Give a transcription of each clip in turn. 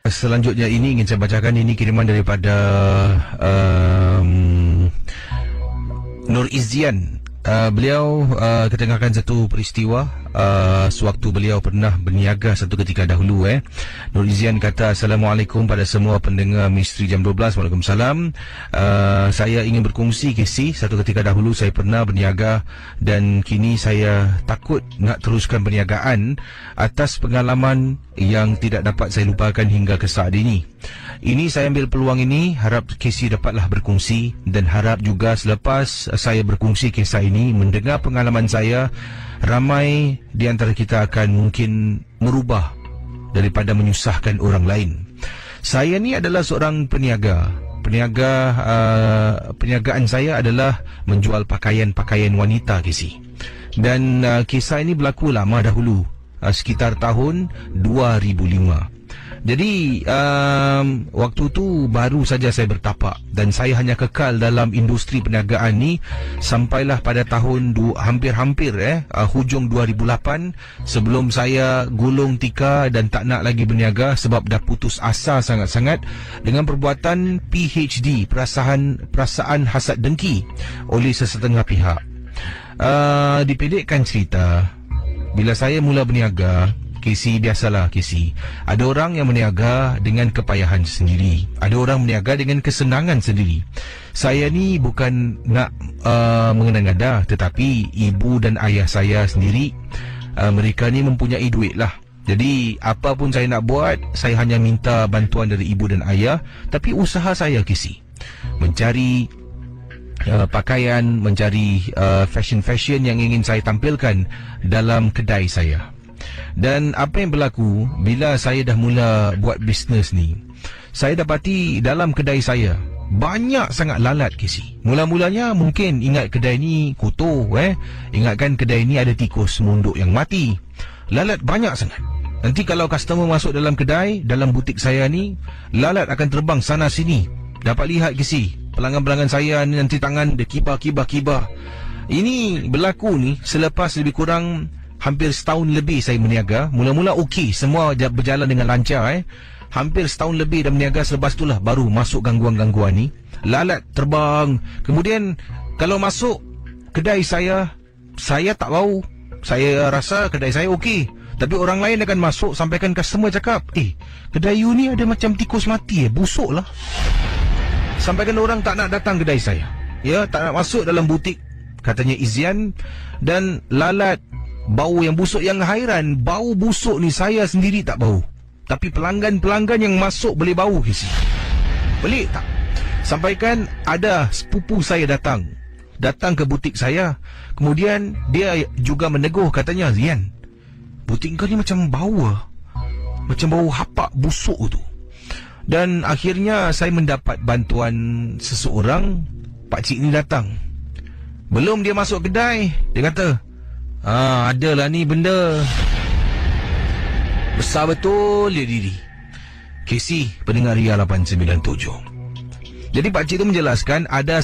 Selanjutnya ini ingin saya bacakan, ini kiriman daripada Nur Izzian. Beliau ketengahkan satu peristiwa sewaktu beliau pernah berniaga satu ketika dahulu. Nur Izzian kata, Assalamualaikum pada semua pendengar Misteri Jam 12. Waalaikumsalam. Saya ingin berkongsi kisah satu ketika dahulu saya pernah berniaga dan kini saya takut nak teruskan perniagaan atas pengalaman yang tidak dapat saya lupakan hingga ke saat ini. Ini saya ambil peluang ini, harap kisah dapatlah berkongsi, dan harap juga selepas saya berkongsi kisah ini, mendengar pengalaman saya, ramai di antara kita akan mungkin merubah daripada menyusahkan orang lain. Saya ni adalah seorang peniaga. Perniagaan saya adalah menjual pakaian-pakaian wanita, kisah. Dan kisah ini berlaku lama dahulu, sekitar tahun 2005. Jadi waktu tu baru saja saya bertapak dan saya hanya kekal dalam industri perniagaan ni sampailah pada tahun hampir-hampir hujung 2008, sebelum saya gulung tikar dan tak nak lagi berniaga sebab dah putus asa sangat-sangat dengan perbuatan PHD, perasaan hasad dengki oleh sesetengah pihak. Dipendekkan cerita, bila saya mula berniaga, Kisi, biasalah Kisi, ada orang yang berniaga dengan kepayahan sendiri, ada orang berniaga dengan kesenangan sendiri. Saya ni bukan nak mengada-ngada, tetapi ibu dan ayah saya sendiri, mereka ni mempunyai duit lah. Jadi apa pun saya nak buat, saya hanya minta bantuan dari ibu dan ayah. Tapi usaha saya Kisi, mencari pakaian, mencari fashion yang ingin saya tampilkan dalam kedai saya. Dan apa yang berlaku bila saya dah mula buat bisnes ni, saya dapati dalam kedai saya banyak sangat lalat, Kisi. Mula-mulanya mungkin ingat kedai ni kotor, ingatkan kedai ni ada tikus munduk yang mati. Lalat banyak sangat. Nanti kalau customer masuk dalam kedai, dalam butik saya ni, lalat akan terbang sana sini. Dapat lihat, Kisi, pelanggan-pelanggan saya ni nanti tangan dia kibar. Ini berlaku ni selepas lebih kurang hampir setahun lebih saya berniaga. Mula-mula okey, semua berjalan dengan lancar. Hampir setahun lebih dah berniaga, selepas itulah baru masuk gangguan-gangguan ni. Lalat terbang. Kemudian kalau masuk kedai saya tak bau. Saya rasa kedai saya okey. Tapi orang lain akan masuk, sampaikan customer cakap, kedai you ni ada macam tikus mati, busuk lah. Sampaikan orang tak nak datang kedai saya, tak nak masuk dalam butik, katanya Izzian. Dan lalat, bau yang busuk, yang hairan, bau busuk ni saya sendiri tak bau, tapi pelanggan-pelanggan yang masuk boleh bau, Kisi. Pelik tak? Sampaikan ada sepupu saya datang ke butik saya. Kemudian dia juga menegur, katanya, Zian, butik kau ni macam bau macam bau hapak busuk tu. Dan akhirnya saya mendapat bantuan seseorang. Pakcik ni datang, belum dia masuk kedai, dia kata, adalah ni benda besar betul dia diri. Kisi, pendengar Ria 897. Jadi pakcik tu menjelaskan ada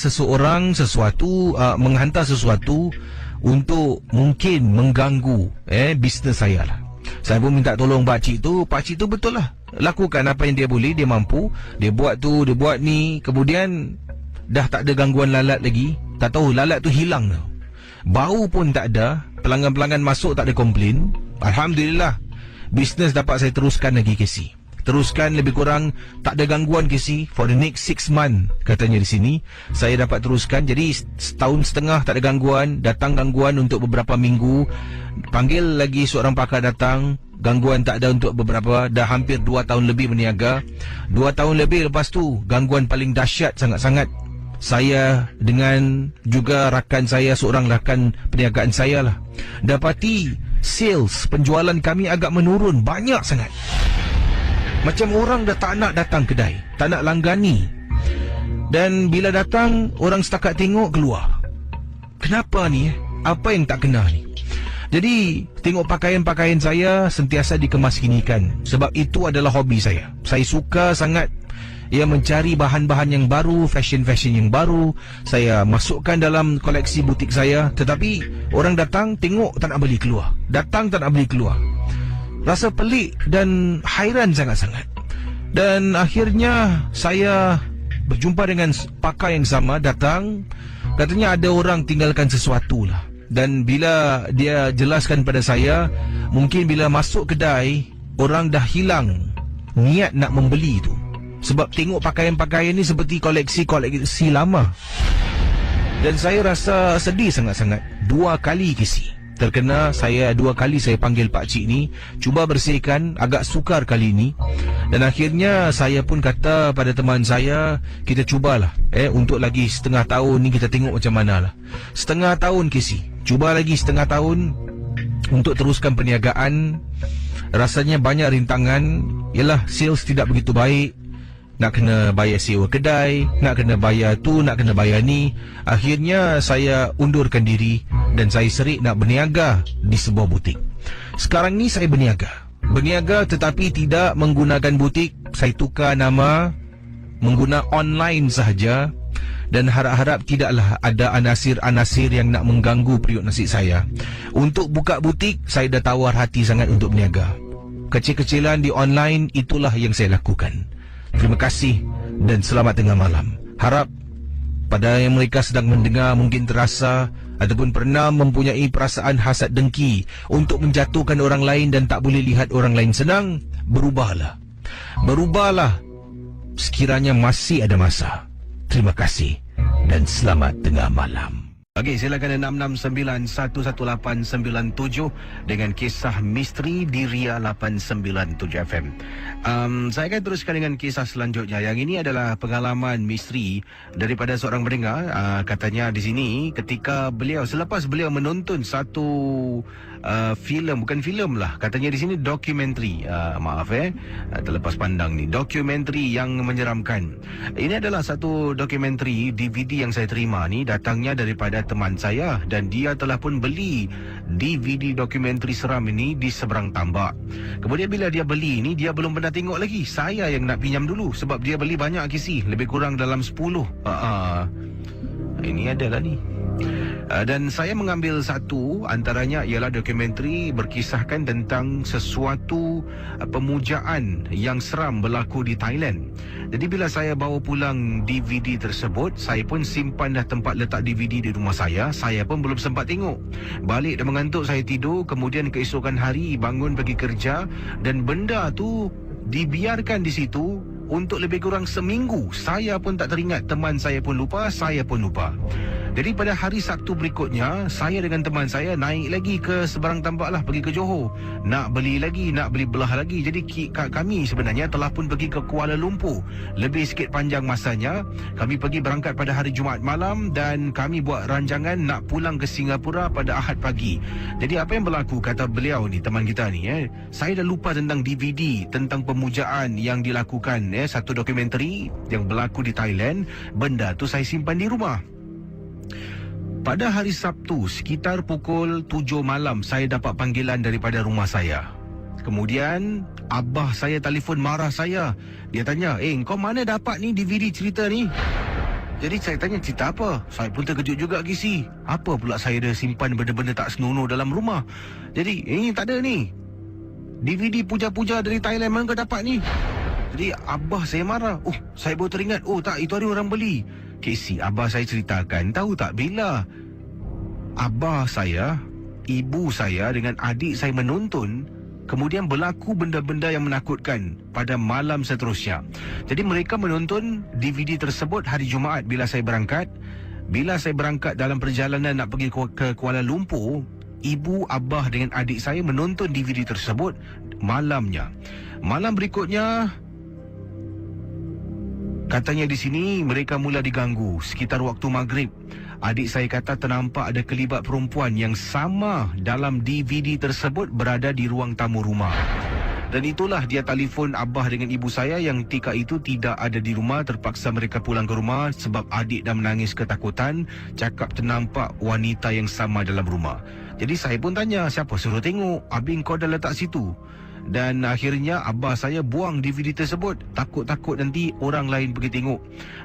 menghantar sesuatu untuk mungkin mengganggu bisnes saya lah. Saya pun minta tolong pakcik tu betul lah, lakukan apa yang dia boleh, dia mampu. Dia buat tu, dia buat ni. Kemudian dah tak ada gangguan lalat lagi. Tak tahu lalat tu hilang tau. Bau pun tak ada. Pelanggan-pelanggan masuk tak ada komplain. Alhamdulillah, bisnes dapat saya teruskan lagi, Kisi. Teruskan lebih kurang tak ada gangguan, Kisi, for the next 6 months, katanya di sini. Saya dapat teruskan. Jadi setahun setengah tak ada gangguan. Datang gangguan untuk beberapa minggu, panggil lagi seorang pakar datang, gangguan tak ada untuk beberapa. Dah hampir 2 tahun lebih berniaga. 2 tahun lebih lepas tu, gangguan paling dahsyat sangat-sangat. Saya dengan juga rakan saya, seorang rakan perniagaan saya lah, dapati sales, penjualan kami agak menurun banyak sangat. Macam orang dah tak nak datang kedai, tak nak langgani. Dan bila datang, orang setakat tengok keluar. Kenapa ni? Apa yang tak kena ni? Jadi tengok pakaian-pakaian saya sentiasa dikemasginikan, sebab itu adalah hobi saya. Saya suka sangat mencari bahan-bahan yang baru, fashion-fashion yang baru. Saya masukkan dalam koleksi butik saya. Tetapi orang datang, tengok tak nak beli keluar, datang tak nak beli keluar. Rasa pelik dan hairan sangat-sangat. Dan akhirnya saya berjumpa dengan pakar yang sama datang. Katanya ada orang tinggalkan sesuatu lah. Dan bila dia jelaskan pada saya, mungkin bila masuk kedai, orang dah hilang niat nak membeli tu. Sebab tengok pakaian-pakaian ni seperti koleksi lama. Dan saya rasa sedih sangat-sangat. 2 kali kisi terkena. 2 kali saya panggil pakcik ni, cuba bersihkan, agak sukar kali ni. Dan akhirnya saya pun kata pada teman saya, kita cubalah untuk lagi setengah tahun ni, kita tengok macam mana lah. Setengah tahun kisi, cuba lagi setengah tahun untuk teruskan perniagaan. Rasanya banyak rintangan. Yalah, sales tidak begitu baik. Nak kena bayar sewa kedai, nak kena bayar tu, nak kena bayar ni. Akhirnya saya undurkan diri dan saya serik nak berniaga di sebuah butik. Sekarang ni saya berniaga tetapi tidak menggunakan butik. Saya tukar nama, mengguna online sahaja. Dan harap-harap tidaklah ada anasir-anasir yang nak mengganggu periuk nasi saya. Untuk buka butik, saya dah tawar hati sangat untuk berniaga. Kecil-kecilan di online, itulah yang saya lakukan. Terima kasih dan selamat tengah malam. Harap pada yang mereka sedang mendengar mungkin terasa ataupun pernah mempunyai perasaan hasad dengki untuk menjatuhkan orang lain dan tak boleh lihat orang lain senang, berubahlah sekiranya masih ada masa. Terima kasih dan selamat tengah malam. Okey, silakan 669-11897 dengan kisah misteri di Ria 897 FM. Saya akan teruskan dengan kisah selanjutnya. Yang ini adalah pengalaman misteri daripada seorang pendengar. Katanya di sini ketika selepas beliau menonton satu bukan filem lah, katanya di sini dokumentari. Terlepas pandang ni, dokumentari yang menyeramkan. Ini adalah satu dokumentari DVD yang saya terima ni, datangnya daripada teman saya dan dia telah pun beli DVD dokumentari seram ini di seberang tambak. Kemudian bila dia beli ni, dia belum pernah tengok lagi. Saya yang nak pinjam dulu sebab dia beli banyak kisi, lebih kurang dalam 10. Ini adalah ni. Dan saya mengambil satu antaranya ialah dokumentari berkisahkan tentang sesuatu pemujaan yang seram berlaku di Thailand. Jadi bila saya bawa pulang DVD tersebut, saya pun simpan dah tempat letak DVD di rumah saya. Saya pun belum sempat tengok. Balik dah mengantuk, saya tidur. Kemudian keesokan hari bangun pergi kerja dan benda tu dibiarkan di situ untuk lebih kurang seminggu. Saya pun tak teringat, teman saya pun lupa, saya pun lupa. Jadi pada hari Sabtu berikutnya, saya dengan teman saya naik lagi ke seberang tambak lah, pergi ke Johor. Nak beli belah lagi. Jadi kami sebenarnya telah pun pergi ke Kuala Lumpur. Lebih sikit panjang masanya. Kami berangkat pada hari Jumaat malam dan kami buat rancangan nak pulang ke Singapura pada Ahad pagi. Jadi apa yang berlaku, kata beliau ni, teman kita ni, saya dah lupa tentang DVD, tentang pemujaan yang dilakukan, satu dokumentari yang berlaku di Thailand. Benda tu saya simpan di rumah. Pada hari Sabtu sekitar pukul 7 malam saya dapat panggilan daripada rumah saya. Kemudian abah saya telefon marah saya. Dia tanya, kau mana dapat ni DVD cerita ni? Jadi saya tanya, cerita apa? Saya pun terkejut juga kisi. Apa pula saya dah simpan benda-benda tak senonoh dalam rumah? Jadi tak ada ni. DVD puja-puja dari Thailand, mana kau dapat ni? Jadi abah saya marah. Saya baru teringat, tak, itu hari orang beli. Kesi, abah saya ceritakan, tahu tak, bila abah saya, ibu saya dengan adik saya menonton, kemudian berlaku benda-benda yang menakutkan pada malam seterusnya. Jadi mereka menonton DVD tersebut hari Jumaat bila saya berangkat. Bila saya berangkat dalam perjalanan nak pergi ke Kuala Lumpur, ibu, abah dengan adik saya menonton DVD tersebut malamnya. Malam berikutnya, katanya di sini mereka mula diganggu sekitar waktu maghrib. Adik saya kata ternampak ada kelibat perempuan yang sama dalam DVD tersebut berada di ruang tamu rumah. Dan itulah dia telefon abah dengan ibu saya yang ketika itu tidak ada di rumah. Terpaksa mereka pulang ke rumah sebab adik dah menangis ketakutan, cakap ternampak wanita yang sama dalam rumah. Jadi saya pun tanya, siapa suruh tengok? Habis kau dah letak situ. Dan akhirnya abah saya buang DVD tersebut. Takut-takut nanti orang lain pergi tengok.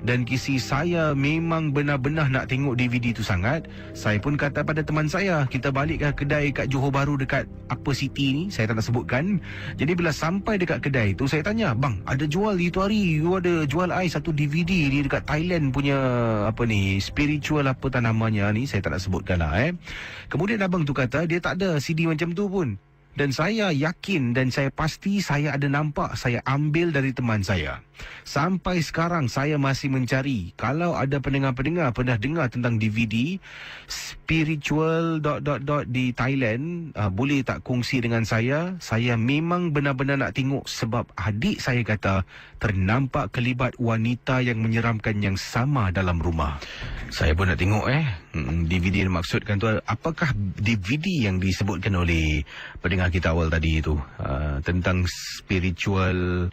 Dan kisi saya memang benar-benar nak tengok DVD tu sangat. Saya pun kata pada teman saya, kita balik ke kedai kat Johor Bahru dekat apa city ni, saya tak nak sebutkan. Jadi bila sampai dekat kedai tu, saya tanya, bang, ada jual itu hari, you ada jual satu DVD ni dekat Thailand punya apa ni, spiritual apa tak namanya ni, saya tak nak sebutkan lah. Kemudian abang tu kata dia tak ada CD macam tu pun. Dan saya yakin dan saya pasti saya ada nampak, saya ambil dari teman saya. Sampai sekarang saya masih mencari. Kalau ada pendengar-pendengar pernah dengar tentang DVD spiritual ... di Thailand, boleh tak kongsi dengan saya? Saya memang benar-benar nak tengok sebab adik saya kata ternampak kelibat wanita yang menyeramkan yang sama dalam rumah. Saya pun nak tengok DVD yang maksudkan tu. Apakah DVD yang disebutkan oleh pendengar kita awal tadi itu, tentang spiritual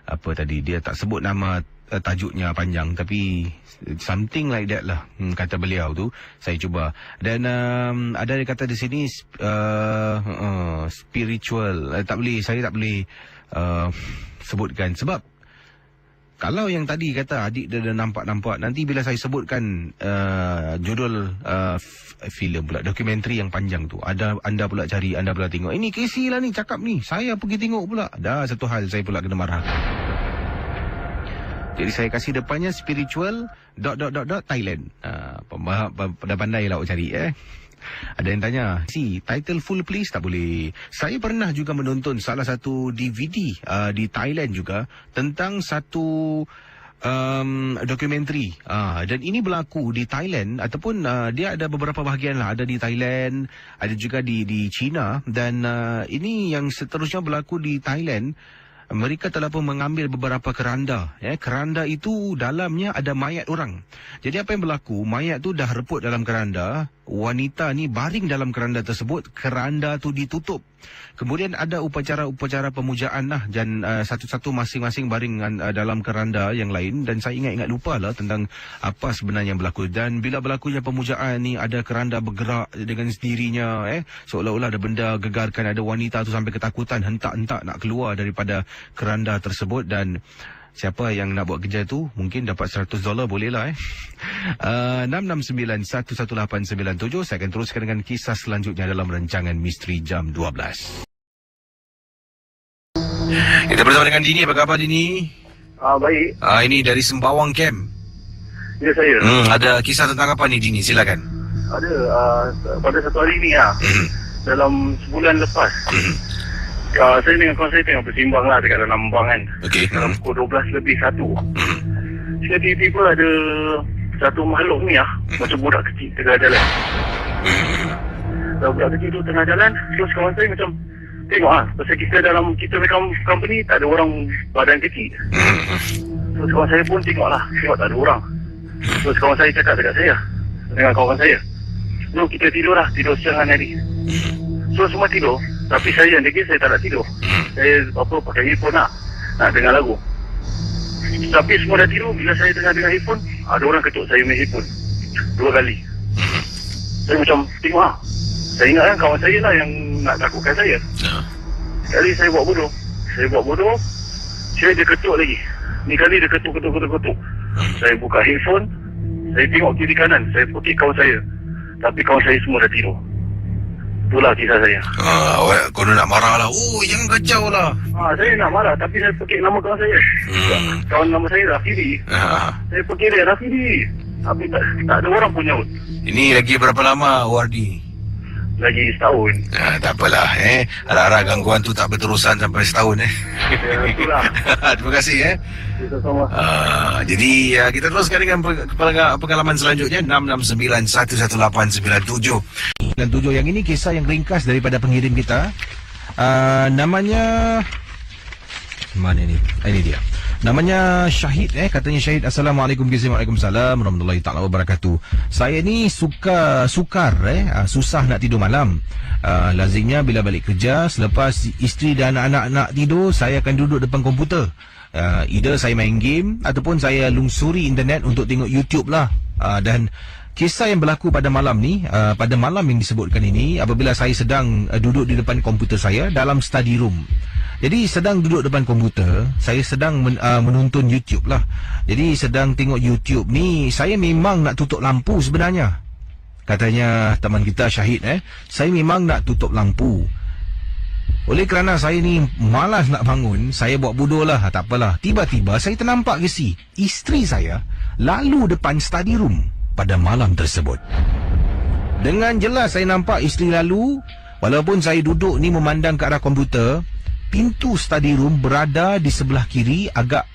apa tadi, dia tak sebut nama tajuknya panjang, tapi something like that lah, kata beliau tu. Saya cuba. Dan ada dia kata di sini spiritual, saya tak boleh sebutkan sebab kalau yang tadi kata adik dia dah nampak-nampak, nanti bila saya sebutkan judul filem pula, dokumentari yang panjang tu, anda pula cari, anda pula tengok. Ini Casey lah ni cakap ni, saya pergi tengok pula. Dah satu hal saya pula kena marah. Jadi saya kasih depannya spiritual ... Thailand. Dah pandai lah awak cari Ada yang tanya, title full please, tak boleh. Saya pernah juga menonton salah satu DVD di Thailand juga tentang satu dokumentari. Dan ini berlaku di Thailand ataupun dia ada beberapa bahagian lah. Ada di Thailand, ada juga di China. Dan ini yang seterusnya berlaku di Thailand. Mereka telah pun mengambil beberapa keranda. Keranda itu dalamnya ada mayat orang. Jadi apa yang berlaku? Mayat tu dah reput dalam keranda. Wanita ni baring dalam keranda tersebut. Keranda tu ditutup. Kemudian ada upacara-upacara pemujaan lah. Dan satu-satu masing-masing baring dalam keranda yang lain. Dan saya ingat-ingat lupa lah tentang apa sebenarnya yang berlaku. Dan bila berlakunya pemujaan ni, ada keranda bergerak dengan sendirinya. Seolah-olah ada benda gegarkan. Ada wanita tu sampai ketakutan, hentak-hentak nak keluar daripada keranda tersebut. Dan siapa yang nak buat kerja tu mungkin dapat $100 boleh lah 669-11897. Saya akan teruskan dengan kisah selanjutnya dalam rancangan Misteri Jam 12. Kita bersama dengan Dini. Apa khabar Dini? Baik. Ini dari Sembawang Camp. Ya, saya. Ada kisah tentang apa ni Dini? Silakan. Ada pada satu hari ni dalam sebulan lepas. Saya dengan kawan saya tengah bersimbang lah dekat dalam bang kan. Okey. Dalam pukul 12 lebih 1. Tiba-tiba ada satu makhluk ni macam budak kecil tengah jalan. Budak kecil tu tengah jalan. Terus kawan saya macam tengok pasal kita dalam kita punya company tak ada orang badan kecil. Terus kawan saya pun tengok tak ada orang. Terus kawan saya cakap dekat saya, dengan kawan saya, "No, kita tidur siang hari." So semua tidur. Tapi saya yang degil, saya tak nak tidur. Saya pakai earphone nak dengar lagu. Tapi semua dah tidur. Bila saya tengah dengar earphone, ada orang ketuk saya punya earphone 2 kali. Saya macam tengok saya ingat kan kawan saya lah yang nak takutkan saya. Sekali saya buat bodoh. Dia ketuk lagi. Ni kali dia ketuk. Saya buka earphone. Saya tengok kiri kanan. Saya pekik kawan saya. Tapi kawan saya semua dah tidur. Itulah kisah saya. Kau nak marah lah. Jangan kacau lah. Saya nak marah. Tapi saya pekik nama kawan saya. Kawan nama saya Rafidi. Saya pekik dia Rafidi. Tapi tak ada orang pun nyaut. Ini lagi berapa lama Wardi? Lagi setahun. Tak apalah harap-harap gangguan tu tak berterusan sampai setahun Ya, itulah. Terima kasih Kita sama. Jadi kita teruskan dengan pengalaman selanjutnya. 6911897. Yang ini kisah yang ringkas daripada pengirim kita. Namanya mana ni? Ini dia. Namanya Syahid katanya Syahid. Assalamualaikum Waalaikumsalam warahmatullahi taala wabarakatuh. Saya ni sukar susah nak tidur malam. Lazimnya bila balik kerja, selepas isteri dan anak-anak nak tidur, saya akan duduk depan komputer. Either saya main game ataupun saya lungsuri internet untuk tengok YouTube lah. Dan kisah yang berlaku pada malam ni, pada malam yang disebutkan ini, apabila saya sedang duduk di depan komputer saya dalam study room. Jadi sedang duduk depan komputer, saya sedang menonton YouTube lah. Jadi sedang tengok YouTube ni, saya memang nak tutup lampu sebenarnya. Katanya teman kita Syahid, saya memang nak tutup lampu. Oleh kerana saya ni malas nak bangun, saya buat bodoh lah, tak apalah. Tiba-tiba saya ternampak isteri saya lalu depan study room pada malam tersebut. Dengan jelas saya nampak isteri lalu, walaupun saya duduk ni memandang ke arah komputer. Pintu study room berada di sebelah kiri, agak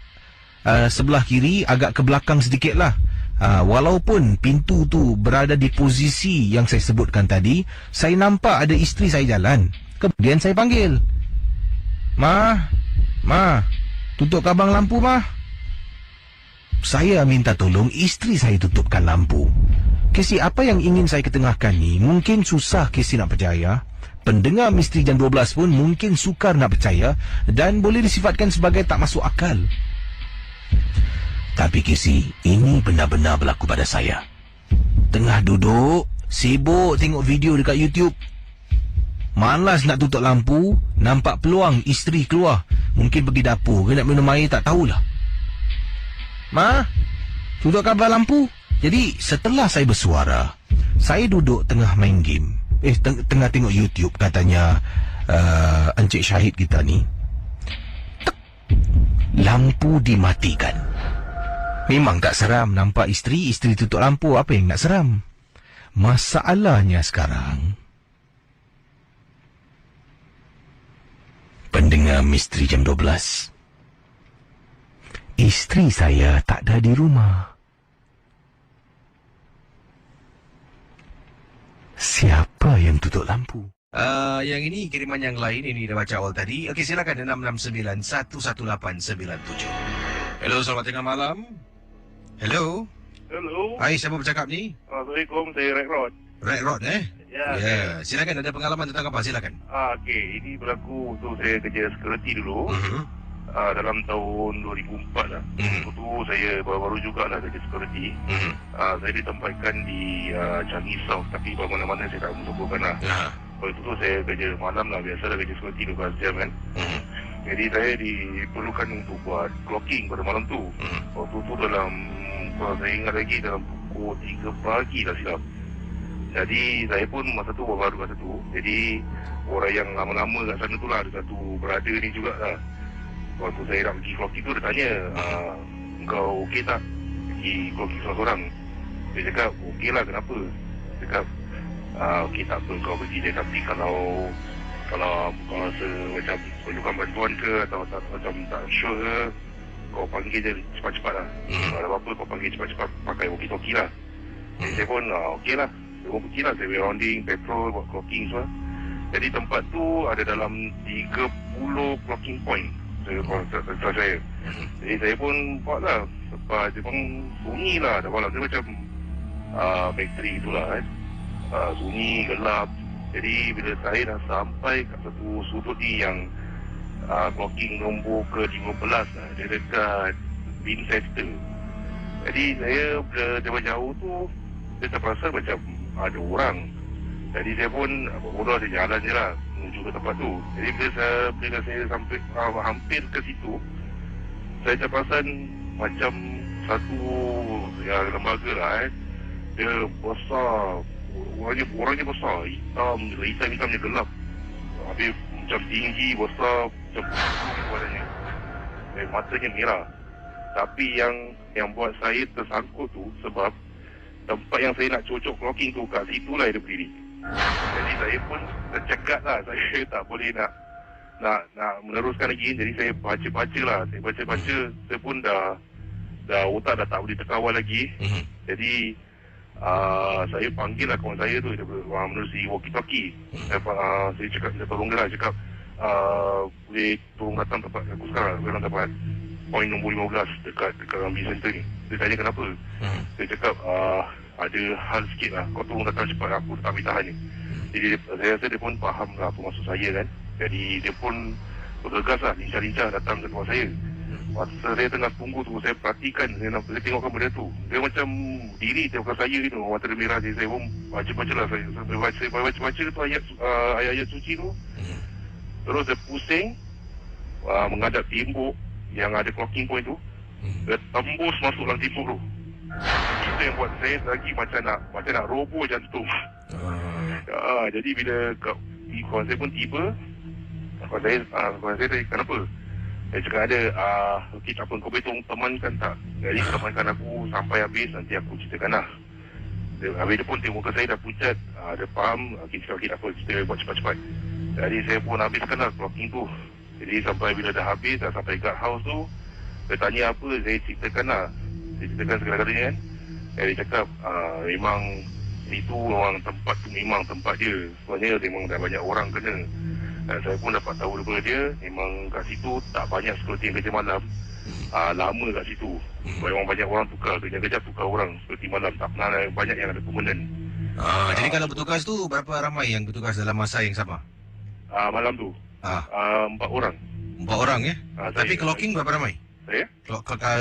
ke belakang sedikit lah. Walaupun pintu tu berada di posisi yang saya sebutkan tadi, saya nampak ada isteri saya jalan. Kemudian saya panggil, Ma, tutup abang lampu, Ma. Saya minta tolong isteri saya tutupkan lampu. Kesi, apa yang ingin saya ketengahkan ni mungkin susah Kesi nak percaya. Pendengar Misteri Jam 12 pun mungkin sukar nak percaya dan boleh disifatkan sebagai tak masuk akal. Tapi Kesi, ini benar-benar berlaku pada saya. Tengah duduk, sibuk tengok video dekat YouTube. Malas nak tutup lampu, nampak peluang isteri keluar. Mungkin pergi dapur ke nak minum air, tak tahulah. Ma, tutup kabar lampu. Jadi setelah saya bersuara, saya duduk tengah main game. Tengah tengok YouTube, katanya Encik Syahid kita ni. Tek, lampu dimatikan. Memang tak seram nampak isteri tutup lampu. Apa yang nak seram? Masalahnya sekarang, pendengar Misteri Jam 12, isteri saya tak ada di rumah. Siapa yang tutup lampu? Yang ini kiriman yang lain. Ini dah baca awal tadi. Okey, silakan 669-11897. Hello, selamat tengah malam. Hello. Hello. Hai, siapa bercakap ni? Assalamualaikum, saya Red Rod. Red Rod, Ya. Silakan, ada pengalaman tentang apa? Silakan. Okey, ini berlaku tu saya kerja security dulu. Dalam tahun 2004 lah. Waktu tu saya baru-baru jugalah kerja security. Saya ditempatkan di Changi South, tapi mana-mana saya tak mencobakan lah. Waktu tu saya kerja malam lah, biasalah kerja security 12 jam kan. Jadi saya diperlukan untuk buat clocking pada malam tu. Waktu tu kalau saya ingat lagi, dalam pukul 3 pagi lah silap. Jadi saya pun masa tu baru masa tu. Jadi orang yang lama-lama kat sana tu lah, ada satu brother ni jugalah. Waktu saya nak pergi clocking tu, dia tanya, kau okey tak pergi clocking seorang-seorang? Dia cakap, okey lah, kenapa? Dia cakap, okey tak apa kau pergi dia, tapi kalau rasa macam perlukan bantuan ke, atau macam tak sure ke, kau panggil dia cepat-cepat lah. Kalau ada apa-apa kau panggil cepat-cepat pakai walkie-talkie lah. Jadi saya pun okey lah, saya pun pergi lah, saya rounding, petrol, buat clocking semua. Jadi tempat tu ada dalam 30 clocking point saya. Jadi saya pun buat lah, sebab dia pun sunyi lah, dah malam dia macam factory itulah kan. Sunyi, gelap. Jadi bila saya dah sampai kat satu sudut ni yang clocking nombor ke-15 lah, dia dekat Winchester. Jadi saya bila dari jauh tu, saya terperasan macam ada orang. Jadi saya pun bodoh, saya jalan je lah menuju ke tempat tu. Jadi bila saya sampai hampir ke situ, saya terperasan macam satu lembaga lah dia besar, orangnya besar, hitamnya gelap, habis macam tinggi, besar, macam badannya, dan matanya merah. Tapi yang buat saya tersangkut tu sebab tempat yang saya nak cocok clocking tu, kat situ lah dia berdiri. Jadi saya pun tercekat lah, saya tak boleh nak meneruskan lagi. Jadi saya baca-baca lah, saya pun dah otak dah tak boleh terkawal lagi. Jadi saya panggil lah kawan saya tu, dia menerusi walkie-talkie. Saya cakap, dia tolong dia lah, cakap boleh tolong datang tempat aku sekarang, sekarang dapat point nombor 15 dekat Rambi Center ni. Dia tanya kenapa. Saya cakap ada hal sikit lah, kau tolong datang cepat, aku tak boleh tahan ni. Jadi saya rasa dia pun faham lah apa maksud saya kan. Jadi dia pun bergegas lah, lincah-lincah datang ke tempat saya. Masa saya tengah tunggu tu, saya perhatikan, saya tengokkan benda tu, dia macam diri tengokkan saya ni, mata dia merah. Jadi saya pun baca-baca lah, saya baca tu ayat-ayat suci tu. Terus dia pusing, menghadap tembok yang ada clocking point tu. Dia tembus masuk dalam tembok tu. Itu yang buat saya lagi macam nak roboh jantung. Jadi bila kawan saya pun tiba, kawan saya tanya kenapa? Saya cakap ada, okey tak apa, kau boleh tolong temankan tak? Jadi temankan aku sampai habis, nanti aku ceritakan lah. Habis dia pun tengok muka saya dah pucat, dia faham, kita tak apa, kita buat cepat-cepat. Jadi saya pun habiskan lah clocking tu. Jadi sampai bila dah habis, dah sampai guard house tu, dia tanya apa, saya ceritakan lah. Saya ceritakan segala-galanya kan. Dia cakap, memang itu orang tempat tu memang tempat dia. Sebenarnya memang dah banyak orang kena. Dan saya pun dapat tahu daripada dia, memang kat situ tak banyak security yang kerja malam. Lama kat situ. Memang banyak orang tukar, kejap-kejap tukar orang security malam. Tak pernah banyak yang ada permanent. Jadi kalau bertugas tu berapa ramai yang bertugas dalam masa yang sama? Malam tu 4 orang. 4 orang ya? Tapi Saya- clocking berapa ramai? Saya?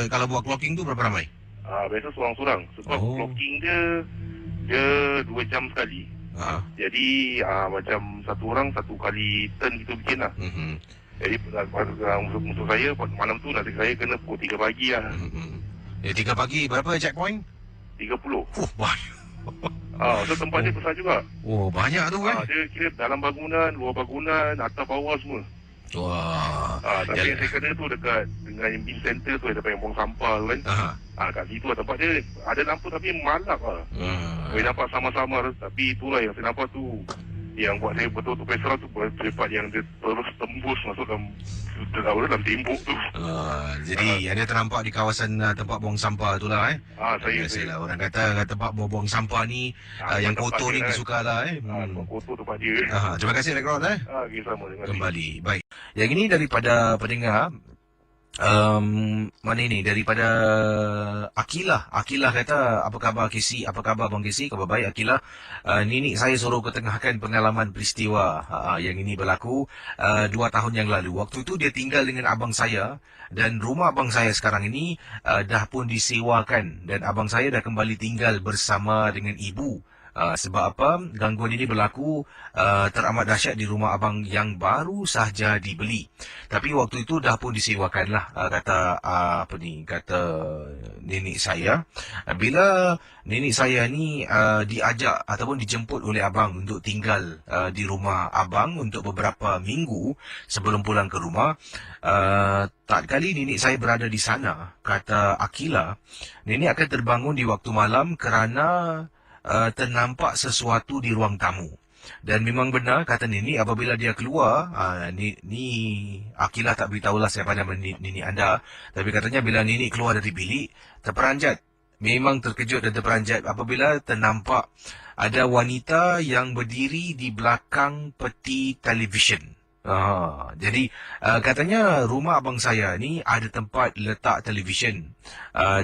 Kalau buat clocking tu berapa ramai? Biasa seorang-seorang. Sebab clocking dia 2 jam sekali. Jadi macam satu orang satu kali turn kita bikin lah. Jadi untuk saya malam tu nanti saya kena pukul 3 pagi lah. 3 pagi berapa checkpoint? 30. Banyak. So tempat dia besar juga. Banyak tu kan? Dia kira dalam bangunan, luar bangunan, atas bawah semua. Wah. Tapi yang saya kena tu dekat dengan bin center tu, depan yang buang sampah tu kan. Kat situ lah tempat dia ada lampu tapi malap lah. Saya nampak sama-sama, tapi itulah yang saya nampak tu yang buat saya betul-betul pesal tu, tempat yang dia terus tembus masuk dalam tembok tu. Jadi ada ternampak di kawasan tempat buang sampah tu lah Biasalah orang kata tempat buang sampah ni yang kotor ni kesuka lah tempat kotor tempat dia. Terima kasih Rekron Okay, sama dengan Kembali. Baik. Yang ini daripada pendengar mana ini daripada Akilah kata apa khabar KC, apa khabar Bang KC, khabar baik Akilah. Nini saya suruh ketengahkan pengalaman peristiwa yang ini berlaku 2 tahun yang lalu. Waktu itu dia tinggal dengan abang saya dan rumah abang saya sekarang ini dah pun disewakan dan abang saya dah kembali tinggal bersama dengan ibu. Sebab apa? Gangguan ini berlaku teramat dahsyat di rumah abang yang baru sahaja dibeli. Tapi waktu itu dah pun disewakan lah, kata nenek saya. Bila nenek saya ni diajak ataupun dijemput oleh abang untuk tinggal di rumah abang untuk beberapa minggu sebelum pulang ke rumah. Tak kali nenek saya berada di sana, kata Akila, nenek akan terbangun di waktu malam kerana ternampak sesuatu di ruang tamu. Dan memang benar kata nenek apabila dia keluar, ni Akilah tak beritahulah siapa nama nenek anda, tapi katanya bila nenek keluar dari bilik, terperanjat. Memang terkejut dan terperanjat apabila ternampak ada wanita yang berdiri di belakang peti televisyen. Jadi katanya rumah abang saya ni ada tempat letak televisyen,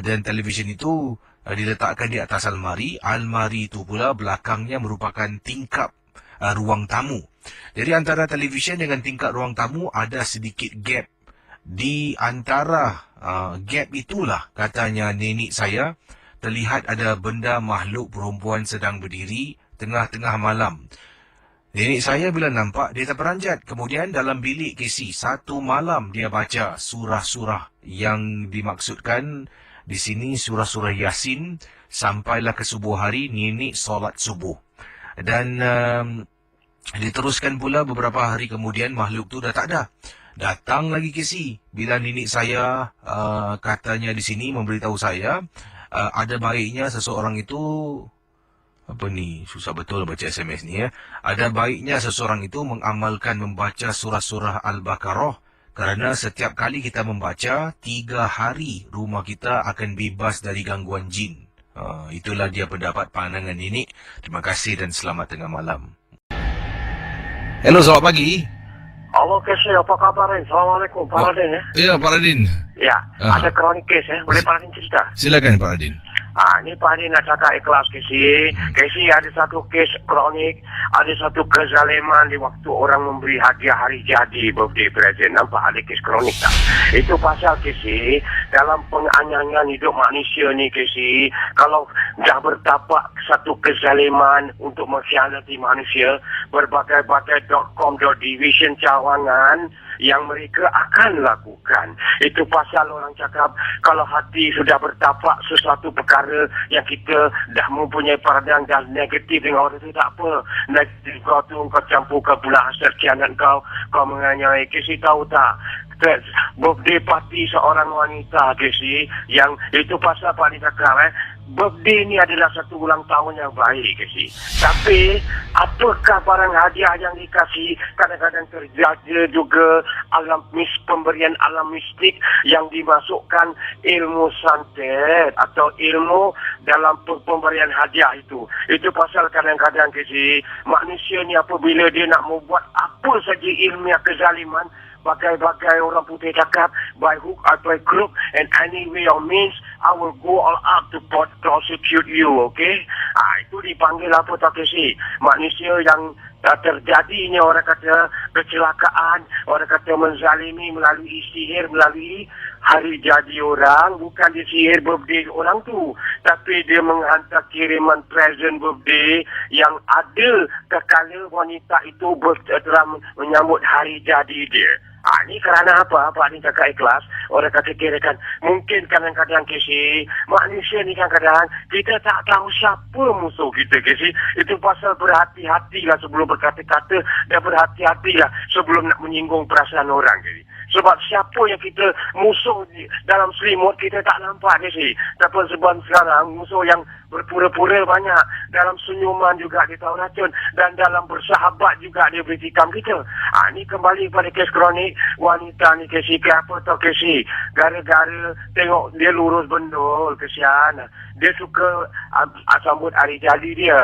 dan televisyen itu diletakkan di atas almari. Almari itu pula belakangnya merupakan tingkap ruang tamu. Jadi antara televisyen dengan tingkap ruang tamu ada sedikit gap. Di antara gap itulah katanya nenek saya terlihat ada benda makhluk perempuan sedang berdiri tengah-tengah malam. Nenek saya bila nampak dia terperanjat. Kemudian dalam bilik KC satu malam dia baca surah-surah yang dimaksudkan di sini surah-surah Yasin sampailah ke subuh hari nenek solat subuh. Dan diteruskan pula beberapa hari kemudian makhluk tu dah tak ada. Datang lagi KC bila nenek saya katanya di sini memberitahu saya ada baiknya seseorang itu susah betul baca SMS ni Ada baiknya seseorang itu mengamalkan membaca surah-surah Al-Baqarah. Kerana setiap kali kita membaca, 3 hari rumah kita akan bebas dari gangguan jin. Itulah dia pendapat pandangan nenek. Terima kasih dan selamat tengah malam. Hello, selamat pagi. Halo Kes, apa kabar? Assalamualaikum, Pak Radin ya. Ya, Pak Radin. Ya, ada kronik Kes ya. Boleh Pak Radin cerita? Silakan Pak Radin. Ini Pak Radin nak cakap ikhlas Kesi. Kesi ada satu kes kronik, ada satu kezaliman di waktu orang memberi hadiah hari jadi birthday present. Nampak ada kes kronik tak? Itu pasal Kesi, dalam penganiayaan hidup manusia ni Kesi, kalau dah bertapak satu kezaliman untuk mengkhianati manusia, berbagai-bagai .com.division cawangan yang mereka akan lakukan. Itu pasal orang cakap, kalau hati sudah bertapak sesuatu perkara yang kita dah mempunyai pandangan dan negatif dengan orang itu, tak apa. Negatif kau tu, kau campurkan pula hasil kianat kau menganyai. Kesi tahu tak? Birthday party seorang wanita, Kesi, yang itu pasal Pak Ni cakap, birthday ni adalah satu ulang tahun yang baik, Kesi. Tapi apakah barang hadiah yang dikasih kadang-kadang terjaga juga pemberian alam mistik yang dimasukkan ilmu santet atau ilmu dalam pemberian hadiah itu. Itu pasal kadang-kadang, Kesi, manusia ni apabila dia nak membuat apa saja ilmiah kezaliman, bagai-bagai orang putih cakap, by hook or by crook, and any way or means, I will go all out to prosecute you, okay? Itu dipanggil apa tak, Kesi? Manusia yang terjadinya orang kata kecelakaan, orang kata menzalimi melalui sihir, melalui hari jadi orang, bukan dia sihir birthday orang tu, tapi dia menghantar kiriman present birthday yang ada kekala wanita itu dalam menyambut hari jadi dia. Ini kerana apa? Pak ni cakap ikhlas. Orang kata kirakan, mungkin kadang-kadang, Kesi, manusia ni kadang-kadang kita tak tahu siapa musuh kita, Kesi. Itu pasal berhati-hatilah sebelum berkata-kata dan berhati-hatilah sebelum nak menyinggung perasaan orang, Kesi. Sebab siapa yang kita musuh dalam selimut kita tak nampak, Kesi. Tapi sebab sekarang musuh yang berpura-pura banyak. Dalam senyuman juga dia tahu racun, dan dalam bersahabat juga dia beri tikam kita. Ini kembali pada kes kronik wanita ni, Kesi. Kenapa tau, Kesi? Gara-gara tengok dia lurus bendul, kesian. Dia suka sambut hari jadi dia.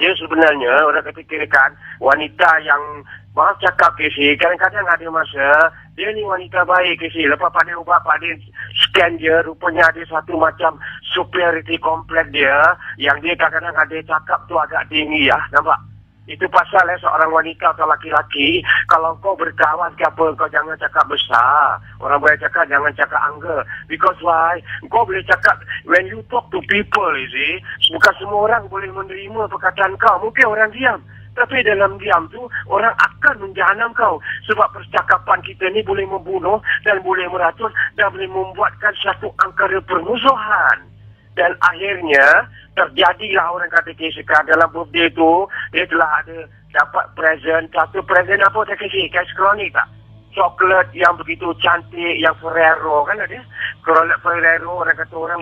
Dia sebenarnya orang kata kirakan wanita yang maaf cakap, Kesi, kadang-kadang ada masa dia ni wanita baik, Kesi. Lepas pada ubat pada scan dia, rupanya ada satu macam superiority complex dia, yang dia kadang-kadang ada cakap tu agak tinggi, ya, nampak? Itu pasal seorang wanita atau laki-laki, kalau kau berkawan ke apa, kau jangan cakap besar. Orang boleh cakap, jangan cakap angga. Because why? Kau boleh cakap, when you talk to people, you see, bukan semua orang boleh menerima perkataan kau. Mungkin orang diam. Tapi dalam diam tu, orang akan menjahanam kau. Sebab percakapan kita ni boleh membunuh dan boleh meracun dan boleh membuatkan satu angkara permusuhan. Dan akhirnya, terjadilah orang kata, Kesi, dalam birthday tu, dia telah ada dapat present. Satu present apa tak, Kesi? Kes kronik tak? Coklat yang begitu cantik, yang Ferrero kan ada. Coklat Ferrero, orang kata orang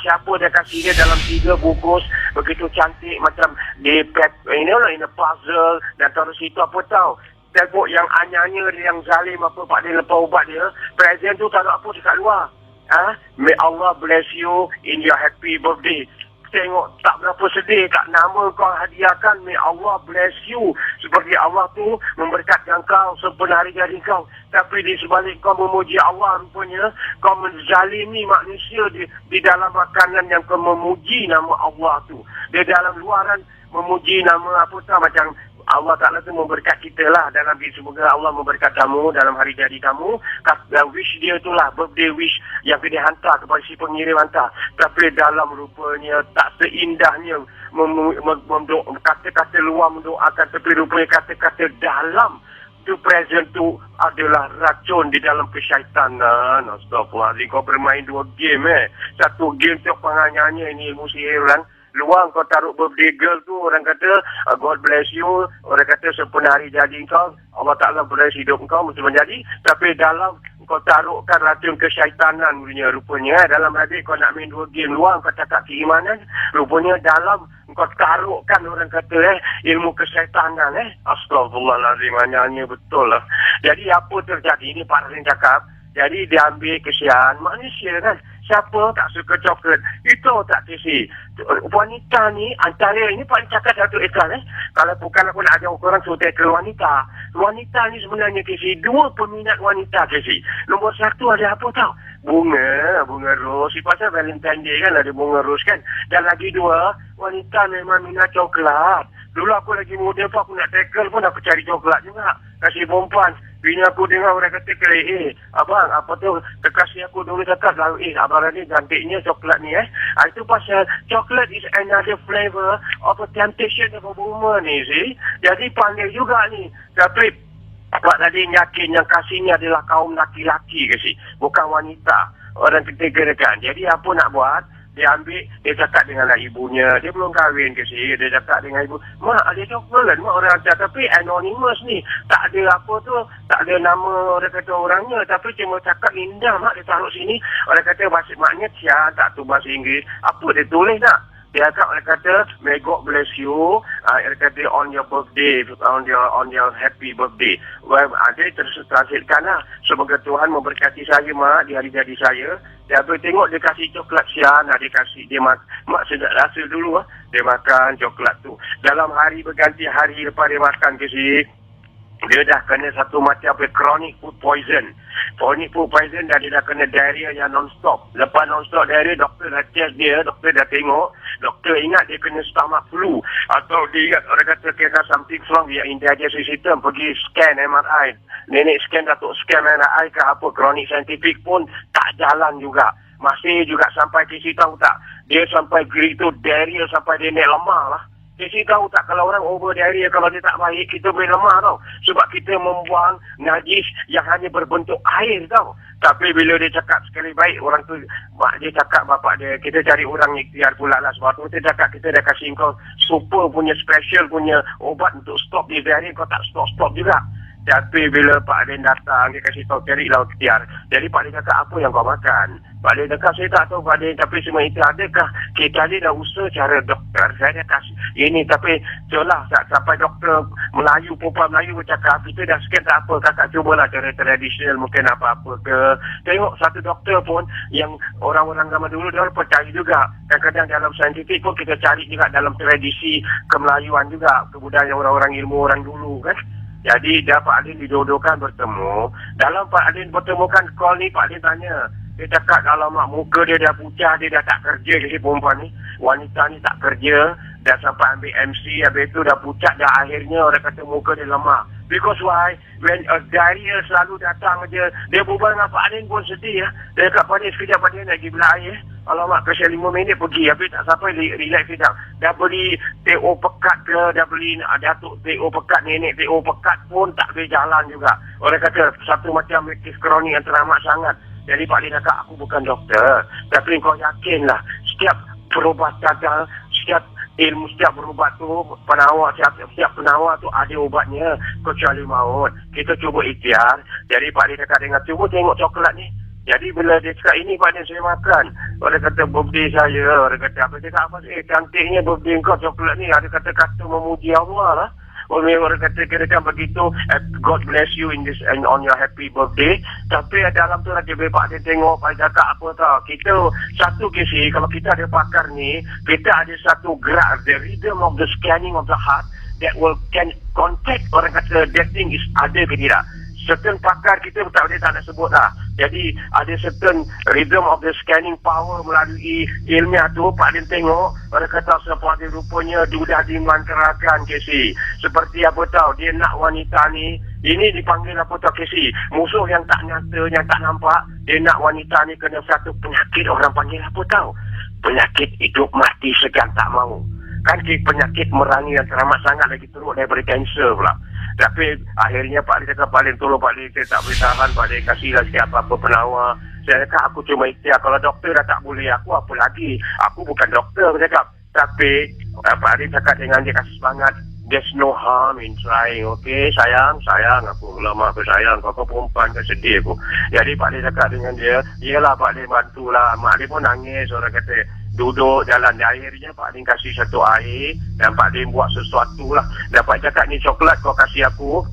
siapa dia kasih dia dalam 3 bungkus begitu cantik, macam dia pack in a puzzle, dan terus itu apa tahu, tengok yang anyanya dia, yang zalim apa pak dia lepas ubat dia, present tu tak ada apa dekat luar. May Allah bless you in your happy birthday. Tengok tak berapa sedih, tak nama kau hadiahkan, may Allah bless you. Seperti Allah tu memberkatkan kau sempena hari jadi kau. Tapi di sebalik kau memuji Allah, rupanya kau menzalimi manusia di dalam makanan yang kau memuji nama Allah tu. Di dalam luaran memuji nama apa tu, macam Allah Ta'ala tu memberkat kita lah dalam diri. Semoga Allah memberkat kamu dalam hari jadi kamu. Wish dia tu lah, birthday wish yang dia hantar kepada si pengirim hantar. Tapi dalam rupanya tak seindahnya kata-kata luar mendoakan, tapi rupanya kata-kata dalam tu present tu adalah racun di dalam kesyaitanan. Astagfirullahaladzim, kau bermain 2 game Satu game tu penganyanyi ini ilmu sihir kan. Luang kau taruh birthday girl tu, orang kata God bless you, orang kata sempena hari jadi kau, Allah Ta'ala bless hidup kau mesti menjadi. Tapi dalam kau taruhkan racun kesyaitanan rupanya. Dalam hadis kau nak main 2 game, luang kau cakap keimanan, rupanya dalam kau taruhkan orang kata ilmu kesyaitanan. Astagfirullahaladzim, hanya betul lah. Jadi apa terjadi ni Pak Rasim cakap, jadi dia ambil kesian manusia kan. Siapa tak suka coklat? Itu tak, Kesi. Wanita ni, antara ini paling cakap satu ikhlas Kalau bukan aku nak ajak orang suruh tackle wanita. Wanita ni sebenarnya, Kesi, 2 peminat wanita, Kesi. Nombor 1 ada apa tau? Bunga ros. Pasal Valentine Day kan ada bunga ros kan. Dan lagi 2, wanita memang minat coklat. Dulu aku lagi muda pun aku nak tackle pun aku cari coklat juga. Kasih perempuan. Bini aku dengar orang kata, abang, apa tu, kekasih aku dulu cakap lalu, abang ni cantiknya coklat ni Itu pasal coklat is another flavor of a temptation of a woman ni, see. Jadi panggil juga ni. Tapi Pak tadi yakin yang kasihnya adalah kaum laki-laki ke si, bukan wanita. Orang ketiga kan. Jadi apa nak buat? Dia ambil, dia cakap dengan ibunya. Dia belum kahwin ke si. Dia cakap dengan ibu, mak ada coklat. Mak orang cakap, tapi anonymous ni. Tak ada apa tu. Tak ada nama orang kata orangnya. Tapi cuma cakap Linda, mak dia taruh sini. Orang kata bahasa maknya Cia, tak tu bahasa Inggeris. Apa dia tulis nak? Dia kata, may God bless you. Dia kata, on your birthday, on your happy birthday. Well, dia translatekan lah. Semoga Tuhan memberkati saya, mak, di hari jadi saya. Dia tengok dia kasih coklat siang, dia kasih dia mak sedap rasa dulu lah. Dia makan coklat tu. Dalam hari berganti hari lepas dia makan ke si, dia dah kena satu macam chronic food poison. Chronic food poison dan dia dah kena diarrhea yang non-stop. Lepas non-stop diarrhea, doktor dah test dia, doktor dah tengok. Doktor ingat dia kena stomach flu. Atau dia ingat orang kata kena something wrong with indigestion system. Pergi scan MRI. Nenek scan, datuk scan MRI ke apa, chronic scientific pun tak jalan juga. Masih juga sampai KC tahu tak? Dia sampai gitu diarrhea sampai dia naik lemah lah. KC tahu tak kalau orang over diarrhea, kalau dia tak baik, kita boleh lemah tau. Sebab kita membuang najis yang hanya berbentuk air tau. Tapi bila dia cakap sekali baik, orang tu, mak dia cakap bapak dia, kita cari orang ikhtiar pula lah. Sebab tu dia cakap kita dah kasih kau super punya special punya obat untuk stop dia diarrhea, kau tak stop juga. Tapi bila Pak Din datang, dia kasih tahu carilah ikhtiar. Jadi Pak Din cakap, apa yang kau makan? Pak Din cakap, saya tak tahu Pak Din, tapi semua itu adakah? Kita ni dah usaha cara doktor. Saya dah kasih ini, tapi jelah sampai doktor Melayu, perempuan Melayu bercakap, kita dah scan tak apa, kakak cubalah cara tradisional, mungkin apa-apa ke. Tengok satu doktor pun, yang orang-orang zaman dulu, dia orang percaya juga. Kadang-kadang dalam saintifik pun kita cari juga dalam tradisi kemelayuan juga, kebudayaan orang-orang ilmu orang dulu kan. Jadi dah Pak Adin dijodohkan bertemu. Dalam Pak Adin bertemukan call ni, Pak Adin tanya. Dia cakap kalau mak muka dia dah pucat, dia dah tak kerja. Jadi perempuan ni, wanita ni tak kerja. Dah sampai ambil MC, habis tu dah pucat. Dah akhirnya orang kata muka dia lemah. Because why? When a diarrhea selalu datang je. Dia berbual dengan Pak Adin pun sedih ya. Dia cakap Pak Adin sekejap Pak Adin nak pergi belah air. Alamak, kasi 5 minit pergi. Habis tak sampai relax sekejap. Dah beli TO pekat ke, dah beli datuk TO pekat, nenek TO pekat pun tak boleh jalan juga. Orang kata satu macam kritis kronik yang teramat sangat. Jadi Pak Adin cakap, aku bukan doktor. Tapi kau yakinlah, setiap perubatan, setiap ilmu, setiap berubat tu, penawar, setiap penawar tu ada ubatnya, kecuali maut. Kita cuba ikhtiar. Jadi Pak Adin cakap dengan, cuba tengok coklat ni. Jadi bila dia cakap ini Pak Adin saya makan. Orang kata birthday saya. Orang kata apa? Dia cakap apa? Cantiknya birthday kau coklat ni. Ada kata-kata memuji Allah lah. Orang kata kira-kira begitu, God bless you in this and on your happy birthday. Tapi dalam tu lagi Pak Adin tengok, Pak Adin cakap apa tau. Kita satu kisi, kalau kita ada pakar ni, kita ada satu gerak, the rhythm of the scanning of the heart that can contact, orang kata that thing is ada ke tidak. Certain pakar kita tak boleh tak nak sebut lah. Jadi ada certain rhythm of the scanning power melalui ilmiah tu. Pak Din tengok, orang kata seperti rupanya dia dah dimanterakan KC. Seperti apa tahu, dia nak wanita ni, ini dipanggil apa tahu KC, musuh yang tak nyata, yang tak nampak. Dia nak wanita ni kena satu penyakit, orang panggil apa tahu, penyakit hidup mati segan tak mau. Kan penyakit merangi yang teramat sangat lagi teruk daripada kanser pula. Tapi akhirnya Pak Din cakap, Pak Din tolong Pak Din, saya tak boleh tahan, Pak Din kasihlah sikit apa-apa penawar. Saya cakap aku cuma ikhtiar, kalau doktor dah tak boleh, aku apa lagi? Aku bukan doktor, saya cakap. Tapi Pak Din cakap dengan dia kasih semangat, there's no harm in trying, okay? Sayang aku, lama aku sayang, kau perempuan kan sedih aku. Jadi Pak Din cakap dengan dia, iyalah Pak Din bantulah. Mak dia pun nangis, orang kata, duduk jalan. Akhirnya Pak Din kasih satu air dan Pak Din buat sesuatu lah. Dan Pak cakap, ni coklat kau kasih aku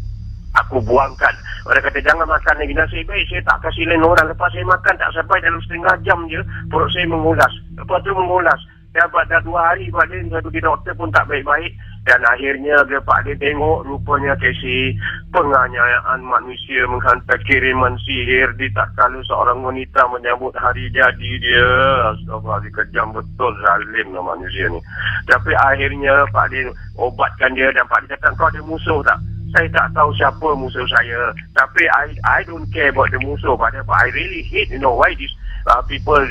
buangkan. Orang kata jangan makan lagi. Nasib baik saya tak kasih lain orang. Lepas saya makan tak sampai dalam setengah jam je, perut saya mengulas. Lepas tu mengulas. Dan pada 2 hari Pak Din satu di doktor pun tak baik-baik. Dan akhirnya dia Pak Din tengok, rupanya Casey, penganiayaan manusia menghantar kiriman sihir di tak kala seorang wanita menyambut hari jadi dia. Astagfirullah, kejam betul, zalim lah manusia ni. Tapi akhirnya Pak Din obatkan dia dan Pak Din cakap, kau ada musuh tak? Saya tak tahu siapa musuh saya. Tapi I don't care about the musuh. But I really hate, why this people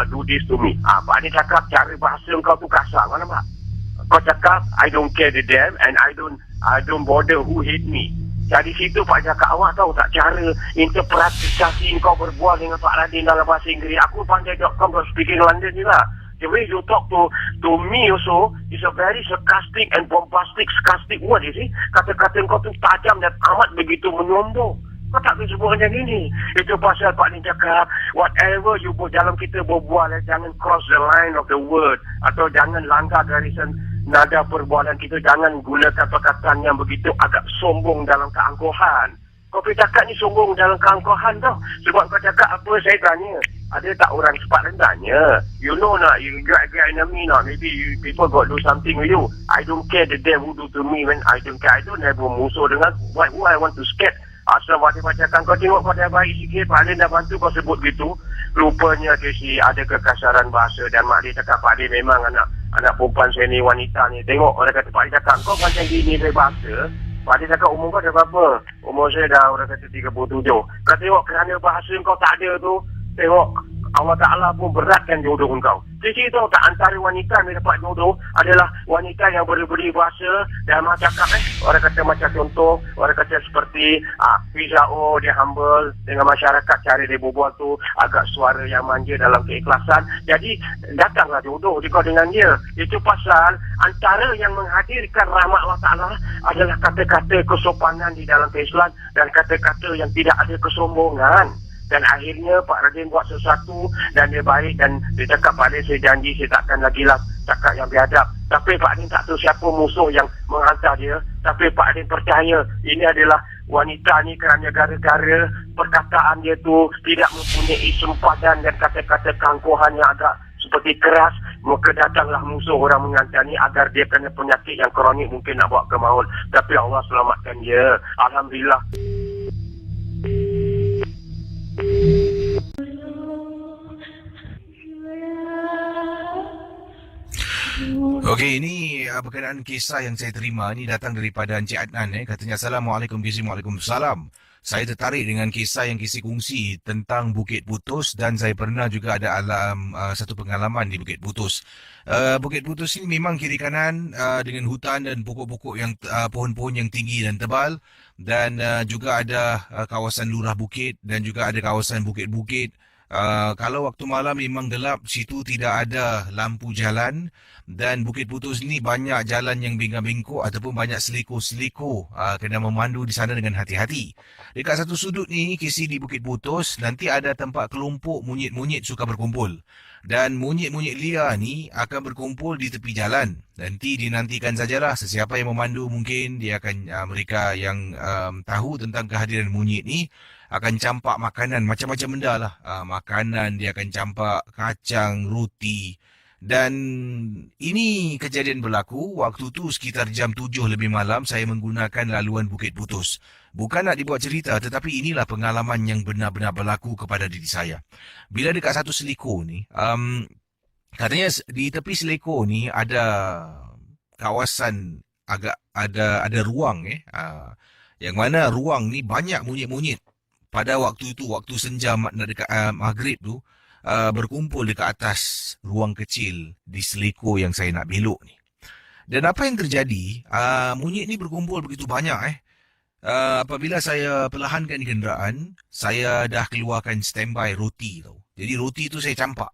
do this to me. Pak Din cakap, cara bahasa kau tu kasar. Mana Pak? Kau cakap I don't care the damn and I don't bother who hate me. Jadi situ Pak cakap, awak tahu tak cara interpretasi kau berbual dengan Pak Radin dalam bahasa Inggeris. Aku pandai.com for speaking London juga. The way you talk to me also is a very sarcastic and bombastic, sarcastic word, you see. Kata-kata kau tu tajam dan amat begitu menyombong. Kau tak boleh sebut macam ini. Itu pasal Pak Din cakap, whatever you buat dalam kita berbual, jangan cross the line of the word. Atau jangan langgar garisan nada perbualan kita. Jangan gunakan perkataan yang begitu agak sombong dalam keangkuhan. Kau cakap ni sombong dalam keangkuhan tau. Sebab kau cakap apa, saya tanya. Ada tak orang cepat rendahnya? You know nak, you get enemy nak. Maybe people got do something with you. I don't care the damn who do to me when I don't care. I don't have musuh dengan why I want to scared. Asal Pak Din bacakan, kau tengok kau dah baik sikit, Pak Din dah bantu kau sebut gitu. Rupanya Casey ada kekasaran bahasa dan Mak Din cakap Pak Din memang anak perempuan saya ni, wanita ni. Tengok orang kata Pak Din cakap, kau macam gini dari bahasa. Pak Din cakap umur kau dah berapa? Umur saya dah orang kata 37. Kau tengok kerana bahasa kau tak ada tu, tengok Allah Ta'ala pun beratkan jodoh kau. Jadi tahu tak, antara wanita yang dapat jodoh adalah wanita yang beri bahasa dan macam cakap orang kata macam contoh, orang kata seperti Fiza, dia humble dengan masyarakat, cara dia berbual tu agak suara yang manja dalam keikhlasan. Jadi datanglah jodoh kau dengan dia. Itu pasal antara yang menghadirkan rahmat Allah Ta'ala adalah kata-kata kesopanan di dalam Islam dan kata-kata yang tidak ada kesombongan. Dan akhirnya Pak Radin buat sesuatu dan dia baik dan dia cakap, Pak Radin saya janji saya takkan lagi lah cakap yang biadab. Tapi Pak Radin tak tahu siapa musuh yang menghantar dia. Tapi Pak Radin percaya ini adalah wanita ni kerana gara-gara perkataan dia tu tidak mempunyai sempadan dan kata-kata keangkuhan yang agak seperti keras, maka datanglah musuh orang menghantar ni agar dia kena penyakit yang kronik mungkin nak bawa ke maut. Tapi Allah selamatkan dia. Alhamdulillah. Okey, ini berkenaan kisah yang saya terima ni datang daripada Encik Adnan. Katanya, Assalamualaikum Kisi. Waalaikumsalam. Saya tertarik dengan kisah yang Kisi kongsi tentang Bukit Putus dan saya pernah juga ada satu pengalaman di Bukit Putus. Bukit Putus ini memang kiri kanan dengan hutan dan pokok-pokok yang pohon-pohon yang tinggi dan tebal dan juga ada kawasan lurah bukit dan juga ada kawasan bukit-bukit. Kalau waktu malam memang gelap, situ tidak ada lampu jalan dan Bukit Putus ni banyak jalan yang bengkok-bengkok ataupun banyak seliko-seliko. Kena memandu di sana dengan hati-hati. Dekat satu sudut ni, Kisi di Bukit Putus, nanti ada tempat kelompok monyet-monyet suka berkumpul. Dan monyet-monyet liar ni akan berkumpul di tepi jalan. Nanti dinantikan sajalah sesiapa yang memandu, mungkin dia akan mereka yang tahu tentang kehadiran monyet ni akan campak makanan, macam-macam benda lah. Makanan, dia akan campak kacang, roti. Dan ini kejadian berlaku waktu tu sekitar jam 7 lebih malam saya menggunakan laluan Bukit Putus. Bukan nak dibuat cerita, tetapi inilah pengalaman yang benar-benar berlaku kepada diri saya. Bila dekat satu seliko ni, katanya di tepi seliko ni ada kawasan agak ada ruang yang mana ruang ni banyak monyet-monyet. Pada waktu itu, waktu senja nak dekat maghrib tu, berkumpul dekat atas ruang kecil di seliko yang saya nak belok ni. Dan apa yang terjadi, monyet ni berkumpul begitu banyak. Apabila saya perlahankan kenderaan, saya dah keluarkan standby roti tau. Jadi roti tu saya campak.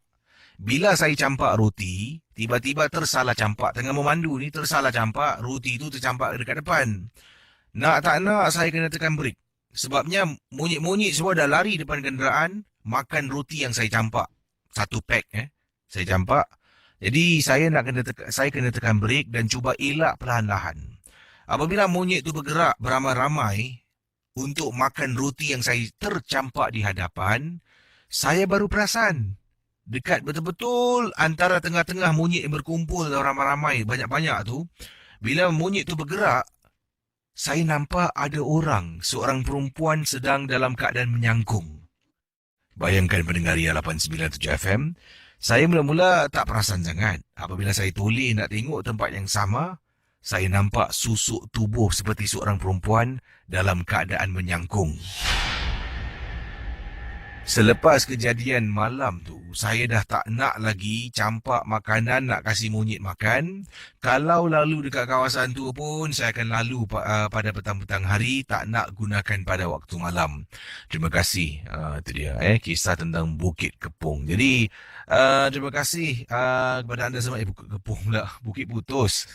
Bila saya campak roti, tiba-tiba tersalah campak. Tengah memandu ni tersalah campak, roti tu tercampak dekat depan. Nak tak nak saya kena tekan brake. Sebabnya monyet-monyet semua dah lari depan kenderaan, makan roti yang saya campak. Satu pack saya campak. Jadi saya kena tekan brake dan cuba elak perlahan-lahan. Apabila monyet tu bergerak beramai-ramai untuk makan roti yang saya tercampak di hadapan, saya baru perasan. Dekat betul-betul antara tengah-tengah monyet yang berkumpul ramai-ramai banyak-banyak tu, bila monyet tu bergerak, saya nampak ada seorang perempuan sedang dalam keadaan menyangkung. Bayangkan pendengar Ria 897 FM, saya mula-mula tak perasan sangat. Apabila saya toleh nak tengok tempat yang sama, saya nampak susuk tubuh seperti seorang perempuan dalam keadaan menyangkung. Selepas kejadian malam tu, saya dah tak nak lagi campak makanan nak kasih monyet makan. Kalau lalu dekat kawasan tu pun, saya akan lalu pada petang-petang hari, tak nak gunakan pada waktu malam. Terima kasih. Itu dia, kisah tentang Bukit Kepong. Jadi, terima kasih kepada anda semua. Bukit Kepong pula, Bukit Putus.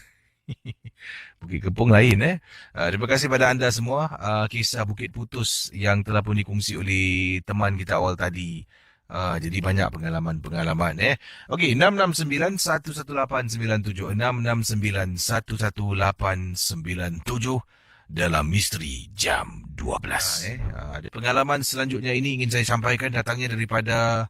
Bukit Kepong lain. Terima kasih pada anda semua. Kisah Bukit Putus yang telah pun dikongsi oleh teman kita awal tadi. Jadi banyak pengalaman. Okey, 669-11897, 669-11897 dalam Misteri Jam 12. Ada pengalaman selanjutnya ini ingin saya sampaikan, datangnya daripada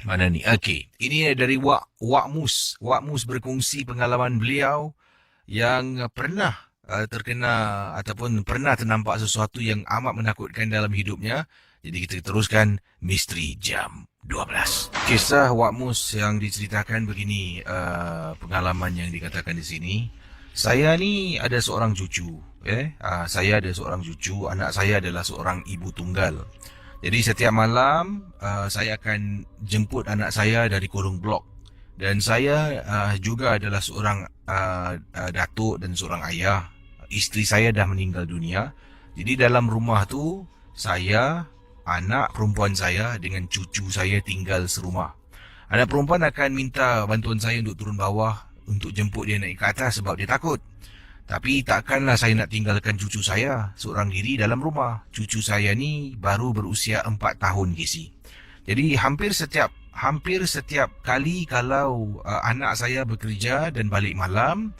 mana ni? Okey, ini dari Wak Mus. Wak Mus berkongsi pengalaman beliau yang pernah terkena ataupun pernah ternampak sesuatu yang amat menakutkan dalam hidupnya. Jadi kita teruskan Misteri Jam 12. Kisah Wak Mus yang diceritakan begini, pengalaman yang dikatakan di sini. Saya ni ada seorang cucu. Saya ada seorang cucu. Anak saya adalah seorang ibu tunggal. Jadi setiap malam saya akan jemput anak saya dari Kolong Blok. Dan saya juga adalah seorang datuk dan seorang ayah. Isteri saya dah meninggal dunia. Jadi dalam rumah tu, saya, anak perempuan saya dengan cucu saya tinggal serumah. Anak perempuan akan minta bantuan saya untuk turun bawah untuk jemput dia naik ke atas sebab dia takut. Tapi takkanlah saya nak tinggalkan cucu saya seorang diri dalam rumah. Cucu saya ni baru berusia 4 tahun, Casey. Jadi hampir setiap kali kalau anak saya bekerja dan balik malam,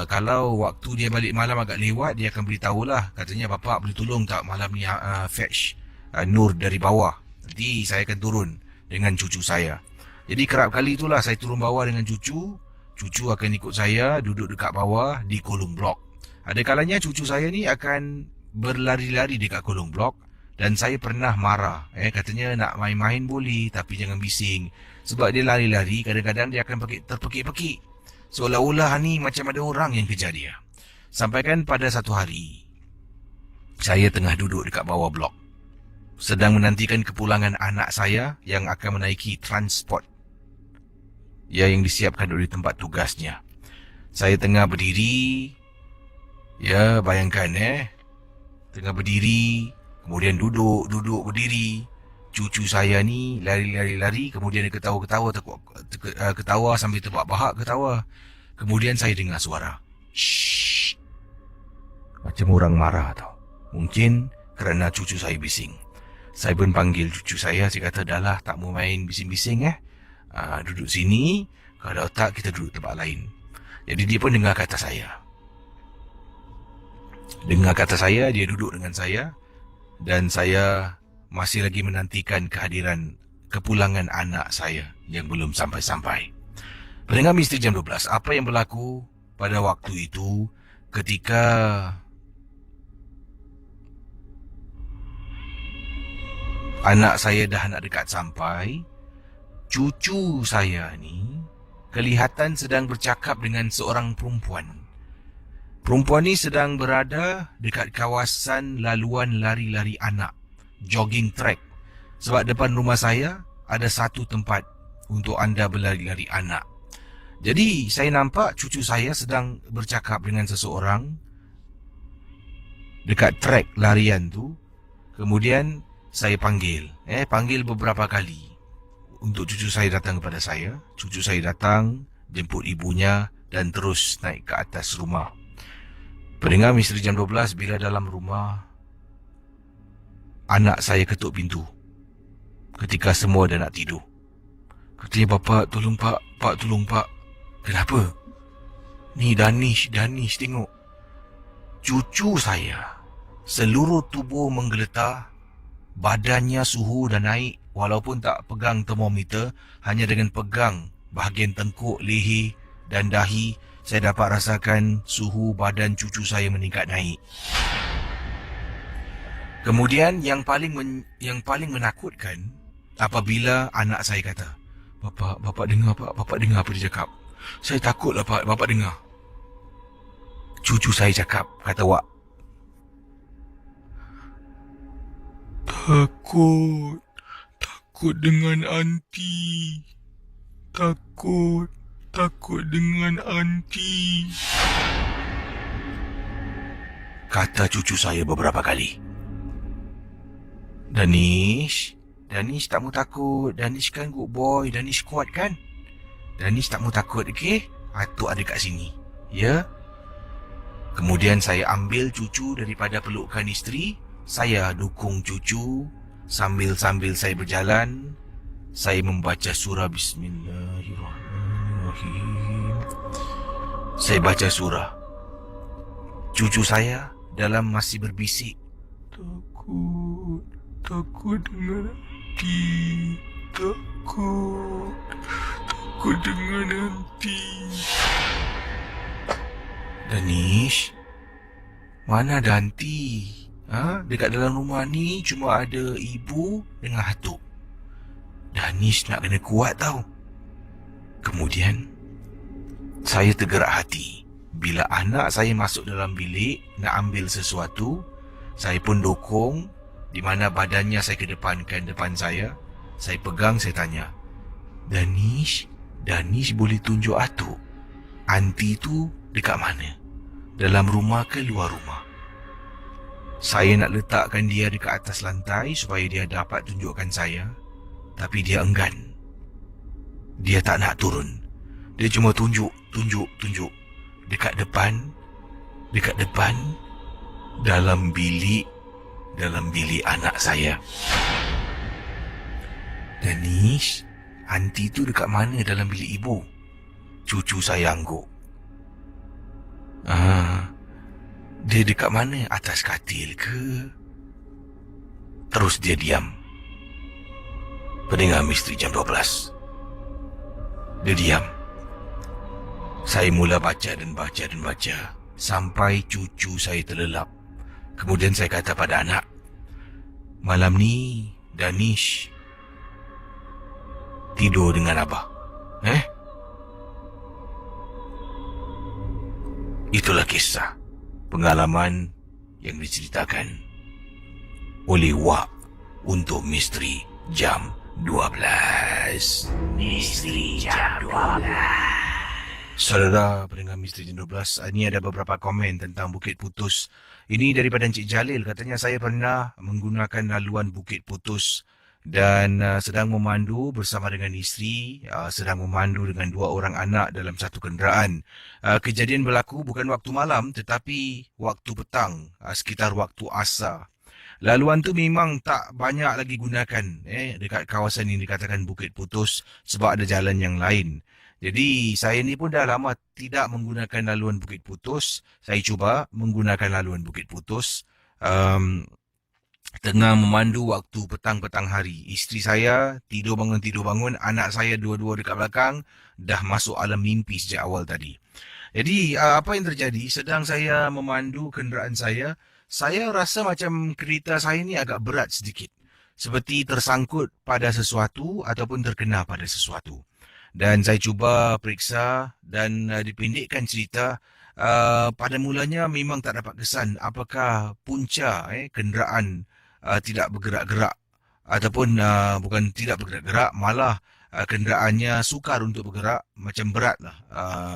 kalau waktu dia balik malam agak lewat, dia akan beritahulah, katanya, "Bapa boleh tolong tak malam ni fetch Nur dari bawah. Nanti saya akan turun dengan cucu saya." Jadi kerap kali itulah saya turun bawah dengan cucu. Cucu akan ikut saya duduk dekat bawah di kolong blok. Ada kalanya cucu saya ni akan berlari-lari dekat kolong blok dan saya pernah marah. Katanya nak main-main boleh tapi jangan bising. Sebab dia lari-lari, kadang-kadang dia akan terpekik-pekik. Seolah-olah ni macam ada orang yang kejar dia. Sampaikan pada satu hari, saya tengah duduk dekat bawah blok, sedang menantikan kepulangan anak saya yang akan menaiki transport yang disiapkan oleh tempat tugasnya. Saya tengah berdiri, bayangkan tengah berdiri, kemudian duduk, berdiri. Cucu saya ni lari, kemudian dia ketawa sambil terbahak ketawa. Kemudian saya dengar suara, "Shh." Macam orang marah tau. Mungkin kerana cucu saya bising. Saya pun panggil cucu saya kata, "Dah lah, tak mau main bising-bising duduk sini, kalau tak kita duduk tempat lain." Jadi dia pun dengar kata saya. Dia duduk dengan saya. Dan saya masih lagi menantikan kehadiran kepulangan anak saya yang belum sampai-sampai. Pendengar Misteri Jam 12, apa yang berlaku pada waktu itu ketika anak saya dah nak dekat sampai, cucu saya ni kelihatan sedang bercakap dengan seorang perempuan. Perempuan ni sedang berada dekat kawasan laluan lari-lari anak, jogging track. Sebab depan rumah saya ada satu tempat untuk anda berlari-lari anak. Jadi saya nampak cucu saya sedang bercakap dengan seseorang dekat track larian tu. Kemudian saya panggil beberapa kali untuk cucu saya datang kepada saya. Cucu saya datang, jemput ibunya dan terus naik ke atas rumah. Pendengar Misteri Jam 12, bila dalam rumah, anak saya ketuk pintu ketika semua dah nak tidur. Katanya, "Bapa, tolong pak, tolong pak." "Kenapa?" "Ni Danish, tengok." Cucu saya, seluruh tubuh menggeletar, badannya suhu dah naik walaupun tak pegang termometer, hanya dengan pegang bahagian tengkuk, leher dan dahi, saya dapat rasakan suhu badan cucu saya meningkat naik. Kemudian yang paling menakutkan apabila anak saya kata, Bapa dengar pak, Bapa dengar apa dia cakap. Saya takutlah pak, Bapa dengar." Cucu saya cakap, kata Wak, "Takut. Takut dengan anti. Takut dengan anti. Kata cucu saya beberapa kali. Danish tak mau takut. Danish kan good boy. Danish kuat kan? Danish tak mau takut, okey? Atuk ada kat sini. Ya? Kemudian saya ambil cucu daripada pelukan isteri. Saya dukung cucu. Sambil saya berjalan, saya membaca surah Bismillahirrahmanirrahim. Saya baca surah. Cucu saya dalam masih berbisik. Takut dengan anti. Takut dengan anti. Danish, mana ada anti? Dekat dalam rumah ni cuma ada ibu dengan atuk. Danish nak kena kuat tau. Kemudian, saya tergerak hati. Bila anak saya masuk dalam bilik nak ambil sesuatu, saya pun dokong, di mana badannya saya kedepankan depan saya. Saya pegang, saya tanya, Danish boleh tunjuk atuk? Anti tu dekat mana? Dalam rumah ke luar rumah? Saya nak letakkan dia dekat atas lantai supaya dia dapat tunjukkan saya. Tapi dia enggan. Dia tak nak turun. Dia cuma tunjuk. Dekat depan. Dalam bilik anak saya. Danish, anti tu dekat mana dalam bilik ibu? Cucu saya angguk. Dia dekat mana? Atas katil ke? Terus dia diam. Pendengar Misteri Jam 12. Dia diam. Saya mula baca dan baca sampai cucu saya terlelap. Kemudian saya kata pada anak, malam ni Danish tidur dengan abah. Itulah kisah pengalaman yang diceritakan oleh Wak untuk Misteri Jam 12. Misteri Jam 12. Saudara pendengar Misteri Jam 12, ini ada beberapa komen tentang Bukit Putus. Ini daripada Encik Jalil. Katanya saya pernah menggunakan laluan Bukit Putus dan sedang memandu bersama dengan isteri, sedang memandu dengan 2 orang anak dalam satu kenderaan. Kejadian berlaku bukan waktu malam tetapi waktu petang, sekitar waktu asar. Laluan tu memang tak banyak lagi gunakan dekat kawasan yang dikatakan Bukit Putus sebab ada jalan yang lain. Jadi saya ni pun dah lama tidak menggunakan laluan Bukit Putus. Saya cuba menggunakan laluan Bukit Putus. Tengah memandu waktu petang-petang hari. Isteri saya tidur bangun, anak saya dua-dua dekat belakang dah masuk alam mimpi sejak awal tadi. Jadi apa yang terjadi? Sedang saya memandu kenderaan saya rasa macam kereta saya ni agak berat sedikit. Seperti tersangkut pada sesuatu ataupun terkena pada sesuatu. Dan saya cuba periksa dan dipendekkan cerita. Pada mulanya memang tak dapat kesan apakah punca kenderaan tidak bergerak-gerak ataupun bukan tidak bergerak-gerak, malah kenderaannya sukar untuk bergerak, macam berat lah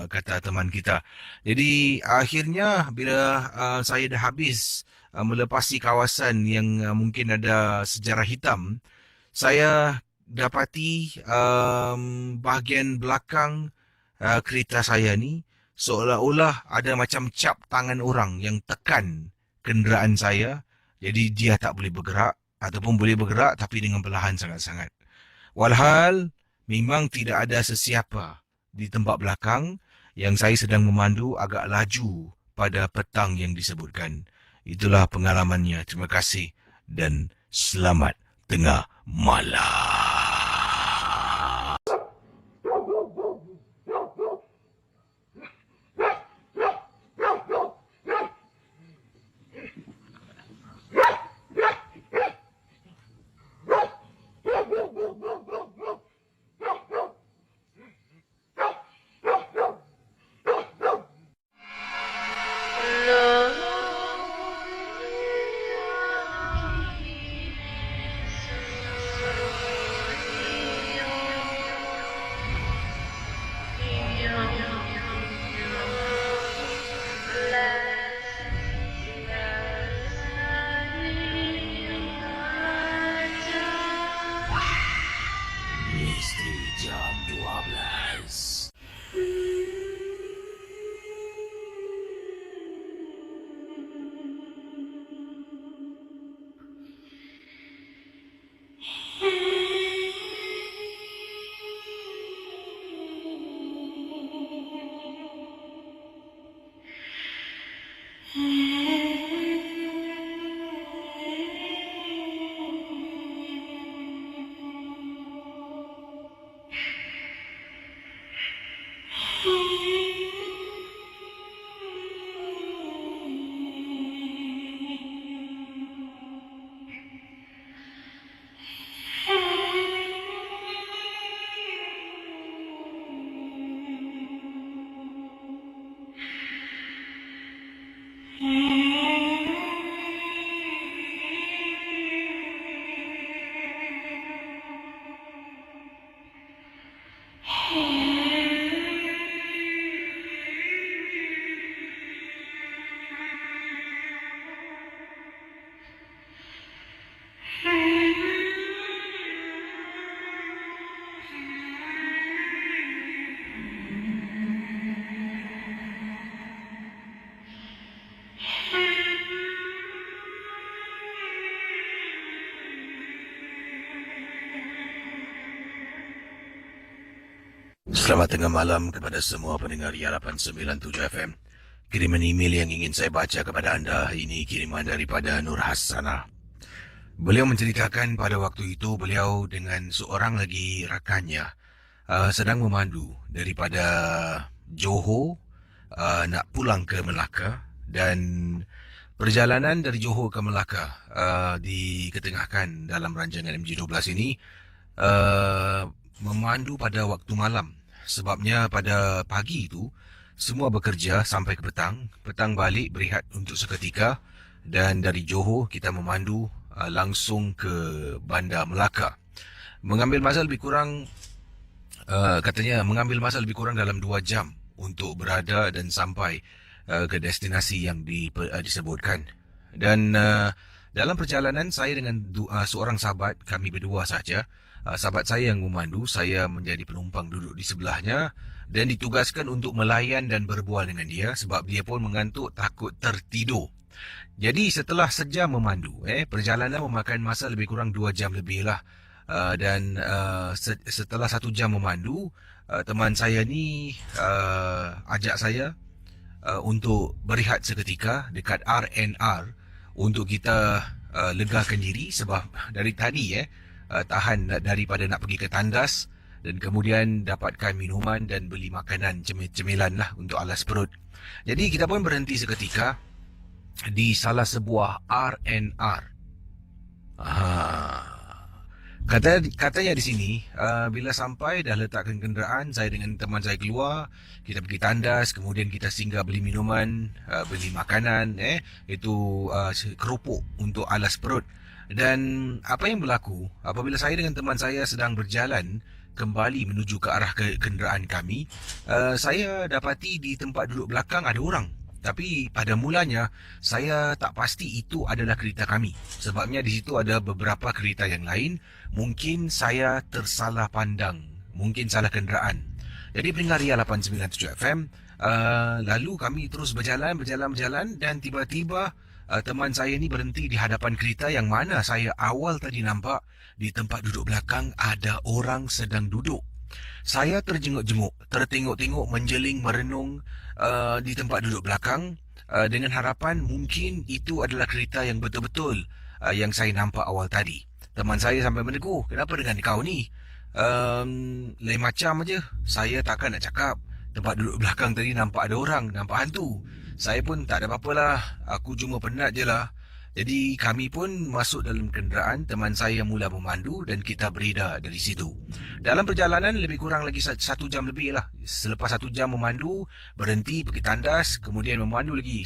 kata teman kita. Jadi akhirnya bila saya dah habis melepasi kawasan yang mungkin ada sejarah hitam, saya dapati bahagian belakang kereta saya ni seolah-olah ada macam cap tangan orang yang tekan kenderaan saya. Jadi dia tak boleh bergerak ataupun boleh bergerak tapi dengan perlahan sangat-sangat. Walhal memang tidak ada sesiapa di tempat belakang yang saya sedang memandu agak laju pada petang yang disebutkan. Itulah pengalamannya. Terima kasih dan selamat tengah malam. Selamat tengah malam kepada semua pendengar Ria 897 FM. Kiriman email yang ingin saya baca kepada anda ini kiriman daripada Nur Hasanah. Beliau menceritakan pada waktu itu beliau dengan seorang lagi rakannya sedang memandu daripada Johor nak pulang ke Melaka, dan perjalanan dari Johor ke Melaka diketengahkan dalam rancangan MG12 ini memandu pada waktu malam. Sebabnya pada pagi itu semua bekerja sampai ke petang. Petang balik berehat untuk seketika, dan dari Johor kita memandu langsung ke Bandar Melaka. Mengambil masa lebih kurang katanya mengambil masa lebih kurang dalam 2 jam untuk berada dan sampai ke destinasi yang disebutkan. Dan dalam perjalanan saya dengan seorang sahabat, kami berdua saja. Sahabat saya yang memandu, saya menjadi penumpang duduk di sebelahnya dan ditugaskan untuk melayan dan berbual dengan dia sebab dia pun mengantuk, takut tertidur. Jadi setelah sejam memandu, perjalanan memakan masa lebih kurang 2 jam lebih lah. Dan setelah 1 jam memandu, teman saya ni ajak saya untuk berehat seketika dekat R&R untuk kita legakan diri sebab dari tadi tahan daripada nak pergi ke tandas dan kemudian dapatkan minuman dan beli makanan cemilan lah untuk alas perut. Jadi kita pun berhenti seketika di salah sebuah R&R. Katanya di sini bila sampai dah letakkan kenderaan, saya dengan teman saya keluar, kita pergi tandas, kemudian kita singgah beli minuman, beli makanan, itu kerupuk untuk alas perut. Dan apa yang berlaku apabila saya dengan teman saya sedang berjalan kembali menuju ke arah kenderaan kami, saya dapati di tempat duduk belakang ada orang. Tapi pada mulanya saya tak pasti itu adalah kereta kami. Sebabnya di situ ada beberapa kereta yang lain. Mungkin saya tersalah pandang, mungkin salah kenderaan. Jadi pendengar Ria 897 FM, lalu kami terus berjalan dan tiba-tiba teman saya ni berhenti di hadapan kereta yang mana saya awal tadi nampak di tempat duduk belakang ada orang sedang duduk. Saya terjenguk-jenguk, tertengok-tengok, menjeling, merenung di tempat duduk belakang dengan harapan mungkin itu adalah kereta yang betul-betul yang saya nampak awal tadi. Teman saya sampai menegur, kenapa dengan kau ni? Lain macam aja. Saya takkan nak cakap tempat duduk belakang tadi nampak ada orang, nampak hantu. Saya pun tak ada apa-apalah, aku cuma penat je lah. Jadi kami pun masuk dalam kenderaan, teman saya mula memandu dan kita beredar dari situ. Dalam perjalanan lebih kurang lagi 1 jam lebih lah. Selepas 1 jam memandu, berhenti pergi tandas, kemudian memandu lagi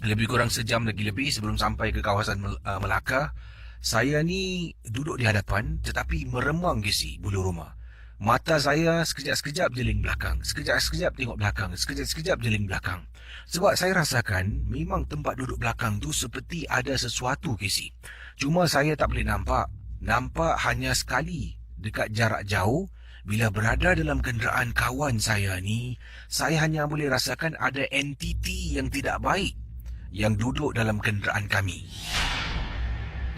lebih kurang sejam lagi lebih sebelum sampai ke kawasan Melaka. Saya ni duduk di hadapan tetapi meremang gesi bulu rumah. Mata saya sekejap-sekejap jeling belakang, sekejap-sekejap tengok belakang, sekejap-sekejap jeling belakang. Sebab saya rasakan memang tempat duduk belakang tu seperti ada sesuatu Casey. Cuma saya tak boleh nampak. Nampak hanya sekali dekat jarak jauh. Bila berada dalam kenderaan kawan saya ni, saya hanya boleh rasakan ada entiti yang tidak baik yang duduk dalam kenderaan kami.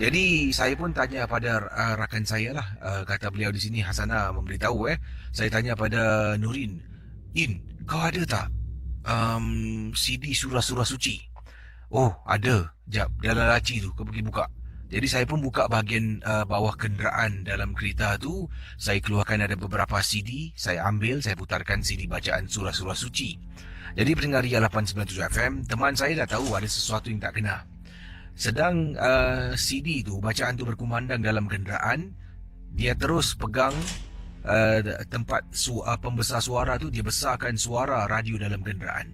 Jadi saya pun tanya pada rakan saya lah, kata beliau di sini, Hasanah memberitahu saya tanya pada Nurin, In, kau ada tak CD surah-surah suci? Oh ada, jap, dalam laci tu, kau pergi buka. Jadi saya pun buka bahagian bawah kenderaan dalam kereta tu, saya keluarkan ada beberapa CD, saya ambil, saya putarkan CD bacaan surah-surah suci. Jadi pendengar Ria 897 FM, teman saya dah tahu ada sesuatu yang tak kena. Sedang CD tu, bacaan tu berkumandang dalam kenderaan, dia terus pegang tempat pembesar suara tu, dia besarkan suara radio dalam kenderaan.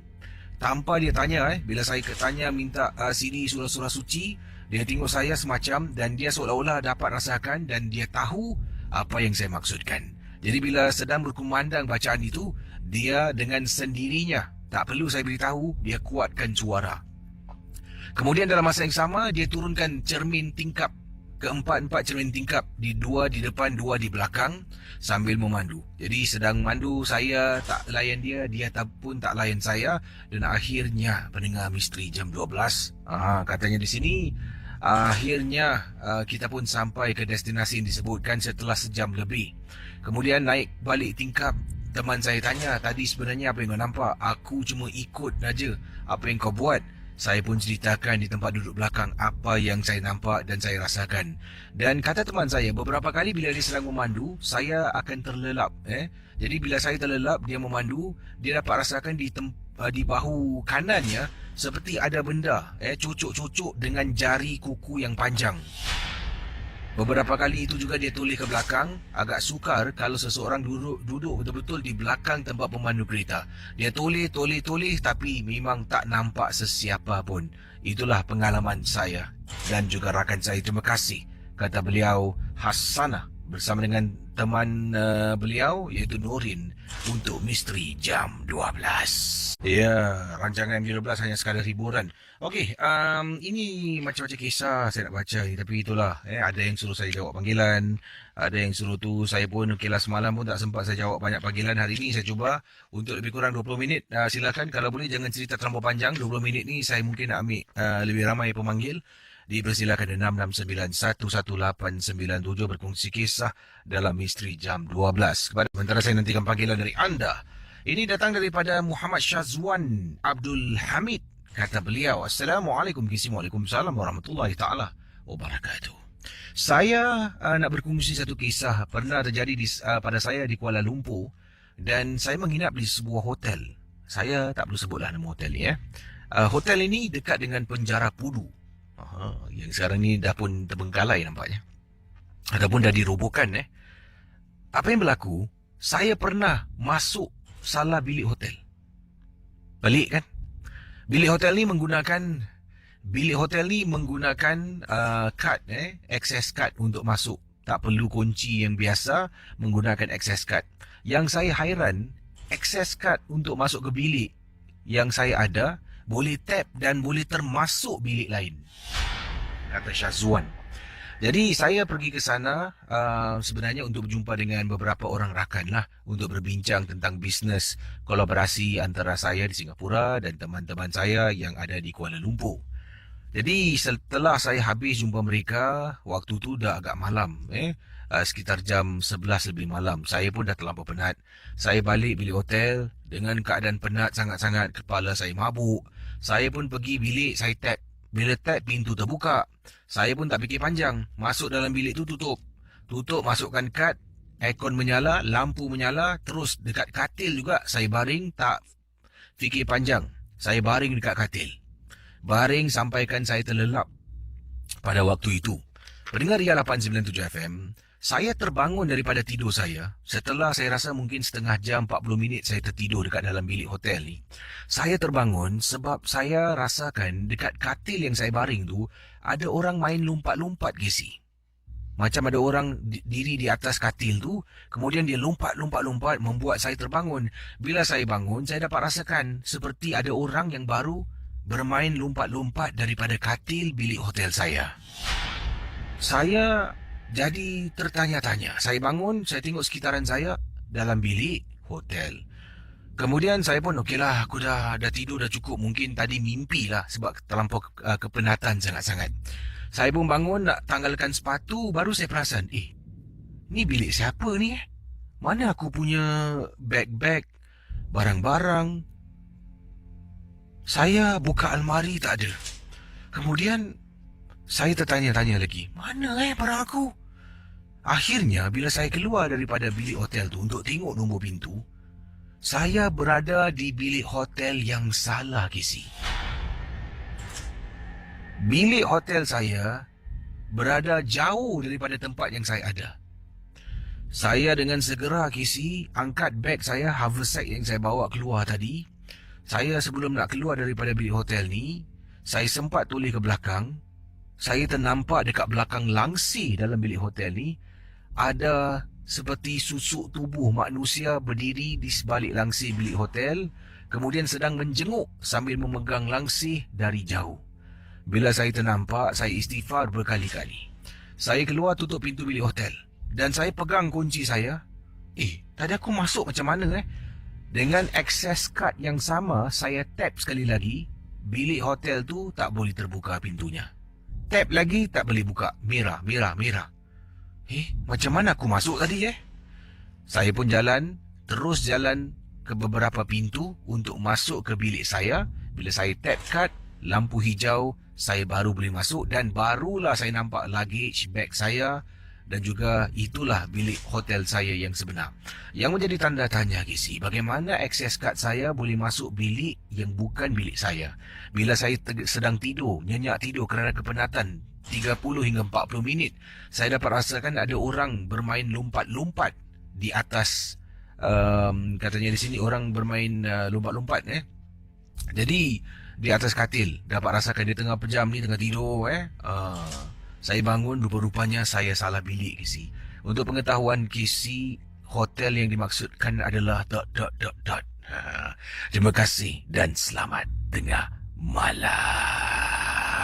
Tanpa dia tanya, bila saya tanya minta CD surah-surah suci, dia tengok saya semacam dan dia seolah-olah dapat rasakan dan dia tahu apa yang saya maksudkan. Jadi bila sedang berkumandang bacaan itu, dia dengan sendirinya, tak perlu saya beritahu, dia kuatkan suara. Kemudian dalam masa yang sama, dia turunkan cermin tingkap, keempat-empat cermin tingkap, di 2 di depan, 2 di belakang, sambil memandu. Jadi sedang mandu, saya tak layan dia, dia pun tak layan saya, dan akhirnya pendengar misteri jam 12, katanya di sini, Akhirnya kita pun sampai ke destinasi yang disebutkan setelah sejam lebih. Kemudian naik balik tingkap. Teman saya tanya, tadi sebenarnya apa yang kau nampak? Aku cuma ikut saja apa yang kau buat. Saya pun ceritakan di tempat duduk belakang apa yang saya nampak dan saya rasakan. Dan kata teman saya, beberapa kali bila dia sedang memandu, saya akan terlelap. Jadi bila saya terlelap, dia memandu, dia dapat rasakan di bahu kanannya seperti ada benda cucuk-cucuk dengan jari kuku yang panjang. Beberapa kali itu juga dia toleh ke belakang. Agak sukar kalau seseorang duduk betul-betul di belakang tempat pemandu kereta. Dia toleh tapi memang tak nampak sesiapa pun. Itulah pengalaman saya dan juga rakan saya. Terima kasih, kata beliau Hasanah bersama dengan teman beliau iaitu Nurin untuk Misteri Jam 12. Ya, rancangan 12 hanya sekadar hiburan. Okey, ini macam-macam kisah saya nak baca ni, tapi itulah, ada yang suruh saya jawab panggilan, ada yang suruh tu saya pun kelas semalam pun tak sempat saya jawab banyak panggilan. Hari ini saya cuba untuk lebih kurang 20 minit. Silakan kalau boleh jangan cerita terlampau panjang. 20 minit ni saya mungkin nak ambil lebih ramai pemanggil. Dipersilakan 669-11897 berkongsi kisah dalam Misteri Jam 12. Sementara saya nantikan panggilan dari anda. Ini datang daripada Muhammad Syazwan Abdul Hamid. Kata beliau, Assalamualaikum, Waalaikumsalam warahmatullahi ta'ala wabarakatuh. Saya nak berkongsi satu kisah pernah terjadi pada saya di Kuala Lumpur. Dan saya menginap di sebuah hotel. Saya tak perlu sebutlah nama hotel ni. Hotel ini dekat dengan penjara Pudu. Yang sekarang ni dah pun terbengkalai nampaknya. Ataupun dah dirobohkan. Apa yang berlaku, saya pernah masuk salah bilik hotel. Pelik kan? Bilik hotel ni menggunakan kad, access card untuk masuk. Tak perlu kunci yang biasa, menggunakan access card. Yang saya hairan, access card untuk masuk ke bilik yang saya ada boleh tap dan boleh termasuk bilik lain, kata Syazwan. Jadi saya pergi ke sana sebenarnya untuk berjumpa dengan beberapa orang rakan lah, untuk berbincang tentang bisnes kolaborasi antara saya di Singapura dan teman-teman saya yang ada di Kuala Lumpur. Jadi setelah saya habis jumpa mereka, waktu tu dah agak malam, sekitar jam 11 lebih malam. Saya pun dah terlampau penat. Saya balik bilik hotel dengan keadaan penat sangat-sangat, kepala saya mabuk. Saya pun pergi bilik, saya tap. Bila tap, pintu terbuka. Saya pun tak fikir panjang. Masuk dalam bilik tu, tutup. Masukkan kad, aircon menyala, lampu menyala. Terus dekat katil juga saya baring, tak fikir panjang. Saya baring dekat katil. Baring sampaikan saya terlelap pada waktu itu. Pendengar Ria 897 FM, saya terbangun daripada tidur saya. Setelah saya rasa mungkin setengah jam 40 minit saya tertidur dekat dalam bilik hotel ni. Saya terbangun sebab saya rasakan dekat katil yang saya baring tu ada orang main lompat-lompat, Gesi. Macam ada orang diri di atas katil tu, kemudian dia lompat-lompat membuat saya terbangun. Bila saya bangun, saya dapat rasakan seperti ada orang yang baru bermain lompat-lompat daripada katil bilik hotel saya. Saya jadi tertanya-tanya. Saya bangun, saya tengok sekitaran saya dalam bilik hotel. Kemudian saya pun okeylah, aku dah tidur dah cukup. Mungkin tadi mimpi lah sebab terlampau kepenatan sangat-sangat. Saya pun bangun nak tanggalkan sepatu, baru saya perasan, ni bilik siapa ni? Mana aku punya beg-beg, barang-barang? Saya buka almari, tak ada. Kemudian saya tertanya-tanya lagi, mana barang aku? Akhirnya bila saya keluar daripada bilik hotel tu untuk tengok nombor pintu, saya berada di bilik hotel yang salah, Kisi. Bilik hotel saya berada jauh daripada tempat yang saya ada. Saya dengan segera, Kisi, angkat beg saya, haversack yang saya bawa keluar tadi. Saya sebelum nak keluar daripada bilik hotel ni, saya sempat toleh ke belakang. Saya ternampak dekat belakang langsi dalam bilik hotel ni ada seperti susuk tubuh manusia berdiri di sebalik langsi bilik hotel, kemudian sedang menjenguk sambil memegang langsi dari jauh. Bila saya ternampak, saya istighfar berkali-kali. Saya keluar tutup pintu bilik hotel dan saya pegang kunci saya. Tadi aku masuk macam mana? Dengan access card yang sama, saya tap sekali lagi. Bilik hotel tu tak boleh terbuka pintunya. Tap lagi tak boleh buka. Merah. Macam mana aku masuk tadi Saya pun terus jalan ke beberapa pintu untuk masuk ke bilik saya. Bila saya tap kad, lampu hijau, saya baru boleh masuk dan barulah saya nampak luggage bag saya dan juga itulah bilik hotel saya yang sebenar. Yang menjadi tanda tanya Casey, bagaimana akses kad saya boleh masuk bilik yang bukan bilik saya? Bila saya sedang tidur, nyenyak tidur kerana kepenatan 30 hingga 40 minit, saya dapat rasakan ada orang bermain lompat-lompat di atas, katanya di sini orang bermain lompat-lompat Jadi di atas katil dapat rasakan di tengah pejam ni tengah tidur Saya bangun, rupa-rupanya saya salah bilik Casey. Untuk pengetahuan Casey, hotel yang dimaksudkan adalah ... Terima kasih dan selamat tengah malam.